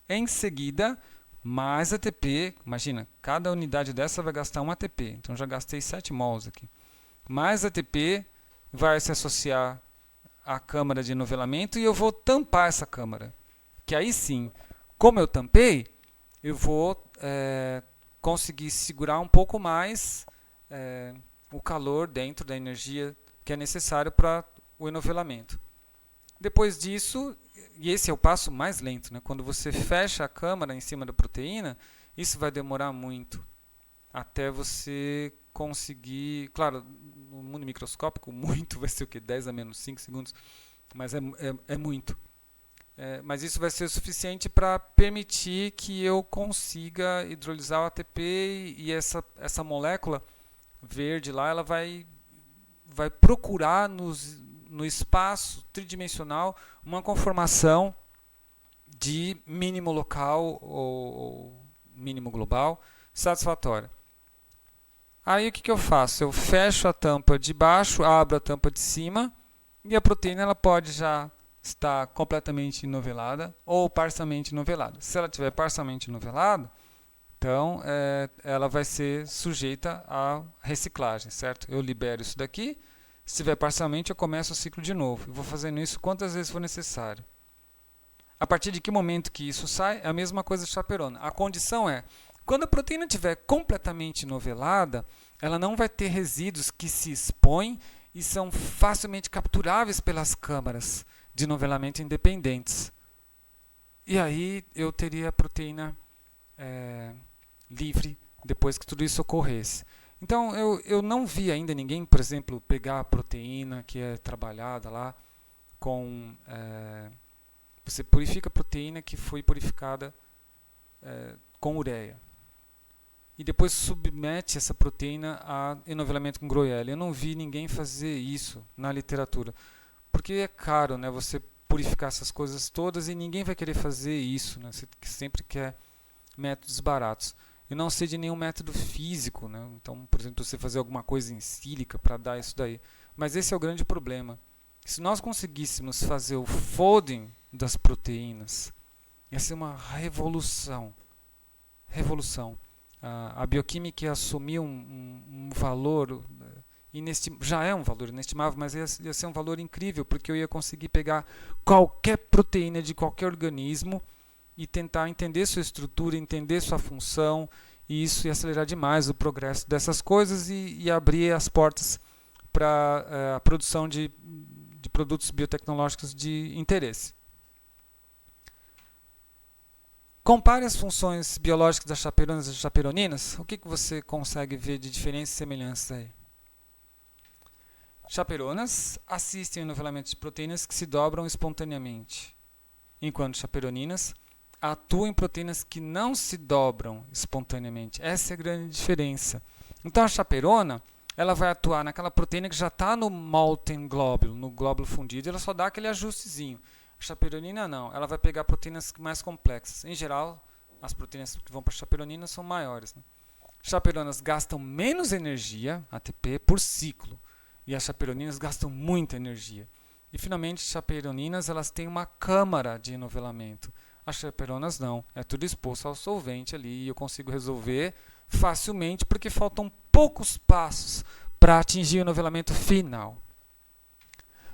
Em seguida, mais ATP, imagina, cada unidade dessa vai gastar um ATP, então já gastei 7 mols aqui. Mais ATP vai se associar à câmara de enovelamento e eu vou tampar essa câmara. Que aí sim, como eu tampei, eu vou conseguir segurar um pouco mais o calor dentro da energia que é necessário para o enovelamento. Depois disso, e esse é o passo mais lento, né? Quando você fecha a câmara em cima da proteína, isso vai demorar muito até você conseguir, claro, no mundo microscópico, muito vai ser o quê? 10 a menos 5 segundos, mas é muito. Mas isso vai ser suficiente para permitir que eu consiga hidrolisar o ATP e essa molécula verde lá, ela vai procurar no espaço tridimensional uma conformação de mínimo local ou mínimo global satisfatória. Aí o que eu faço? Eu fecho a tampa de baixo, abro a tampa de cima e a proteína ela pode já estar completamente enovelada ou parcialmente enovelada. Se ela estiver parcialmente enovelada, então ela vai ser sujeita à reciclagem, certo? Eu libero isso daqui. Se estiver parcialmente, eu começo o ciclo de novo. Eu vou fazendo isso quantas vezes for necessário. A partir de que momento que isso sai, é a mesma coisa de chaperona. A condição é, quando a proteína estiver completamente novelada, ela não vai ter resíduos que se expõem e são facilmente capturáveis pelas câmaras de novelamento independentes. e aí eu teria a proteína livre depois que tudo isso ocorresse. Então eu não vi ainda ninguém, por exemplo, pegar a proteína que é trabalhada lá com... você purifica a proteína que foi purificada com ureia. E depois submete essa proteína a enovelamento com groselha. Eu não vi ninguém fazer isso na literatura. Porque é caro, né, você purificar essas coisas todas e ninguém vai querer fazer isso. Né, você sempre quer métodos baratos. Eu não sei de nenhum método físico. Né, então, por exemplo, você fazer alguma coisa em sílica para dar isso daí. Mas esse é o grande problema. Se nós conseguíssemos fazer o folding das proteínas, ia ser uma revolução. Revolução. A bioquímica ia assumir um valor, já é um valor inestimável, mas ia ser um valor incrível, porque eu ia conseguir pegar qualquer proteína de qualquer organismo e tentar entender sua estrutura, entender sua função, e isso ia acelerar demais o progresso dessas coisas e abrir as portas para a produção de produtos biotecnológicos de interesse. Compare as funções biológicas das chaperonas e das chaperoninas. O que você consegue ver de diferença e semelhança aí? Chaperonas assistem ao enovelamento de proteínas que se dobram espontaneamente, enquanto chaperoninas atuam em proteínas que não se dobram espontaneamente. Essa é a grande diferença. Então a chaperona ela vai atuar naquela proteína que já está no molten glóbulo, no glóbulo fundido, ela só dá aquele ajustezinho. A chaperonina não, ela vai pegar proteínas mais complexas. Em geral, as proteínas que vão para a chaperonina são maiores. Né? Chaperonas gastam menos energia, ATP, por ciclo. E as chaperoninas gastam muita energia. E finalmente, chaperoninas elas têm uma câmara de enovelamento. As chaperonas não, é tudo exposto ao solvente ali e eu consigo resolver facilmente porque faltam poucos passos para atingir o enovelamento final.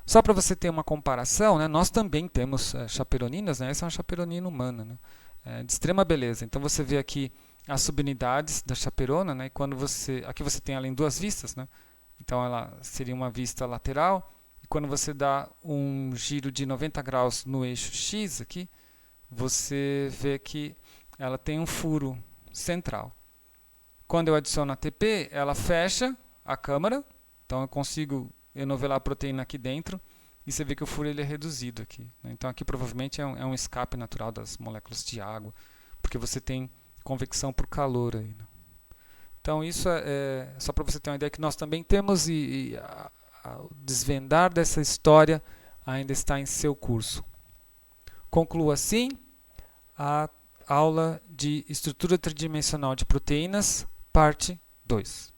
Só para você ter uma comparação, né, nós também temos chaperoninas, né, essa é uma chaperonina humana, né, de extrema beleza. Então você vê aqui as subunidades da chaperona, né, e quando aqui você tem além duas vistas, né, então ela seria uma vista lateral, e quando você dá um giro de 90 graus no eixo X aqui, você vê que ela tem um furo central. Quando eu adiciono ATP, ela fecha a câmara, então eu consigo enovelar a proteína aqui dentro, e você vê que o furo ele é reduzido aqui. Né? Então aqui provavelmente é um escape natural das moléculas de água, porque você tem convecção por calor aí. Né? Então isso é só para você ter uma ideia que nós também temos e o desvendar dessa história ainda está em seu curso. Concluo assim a aula de estrutura tridimensional de proteínas, parte 2.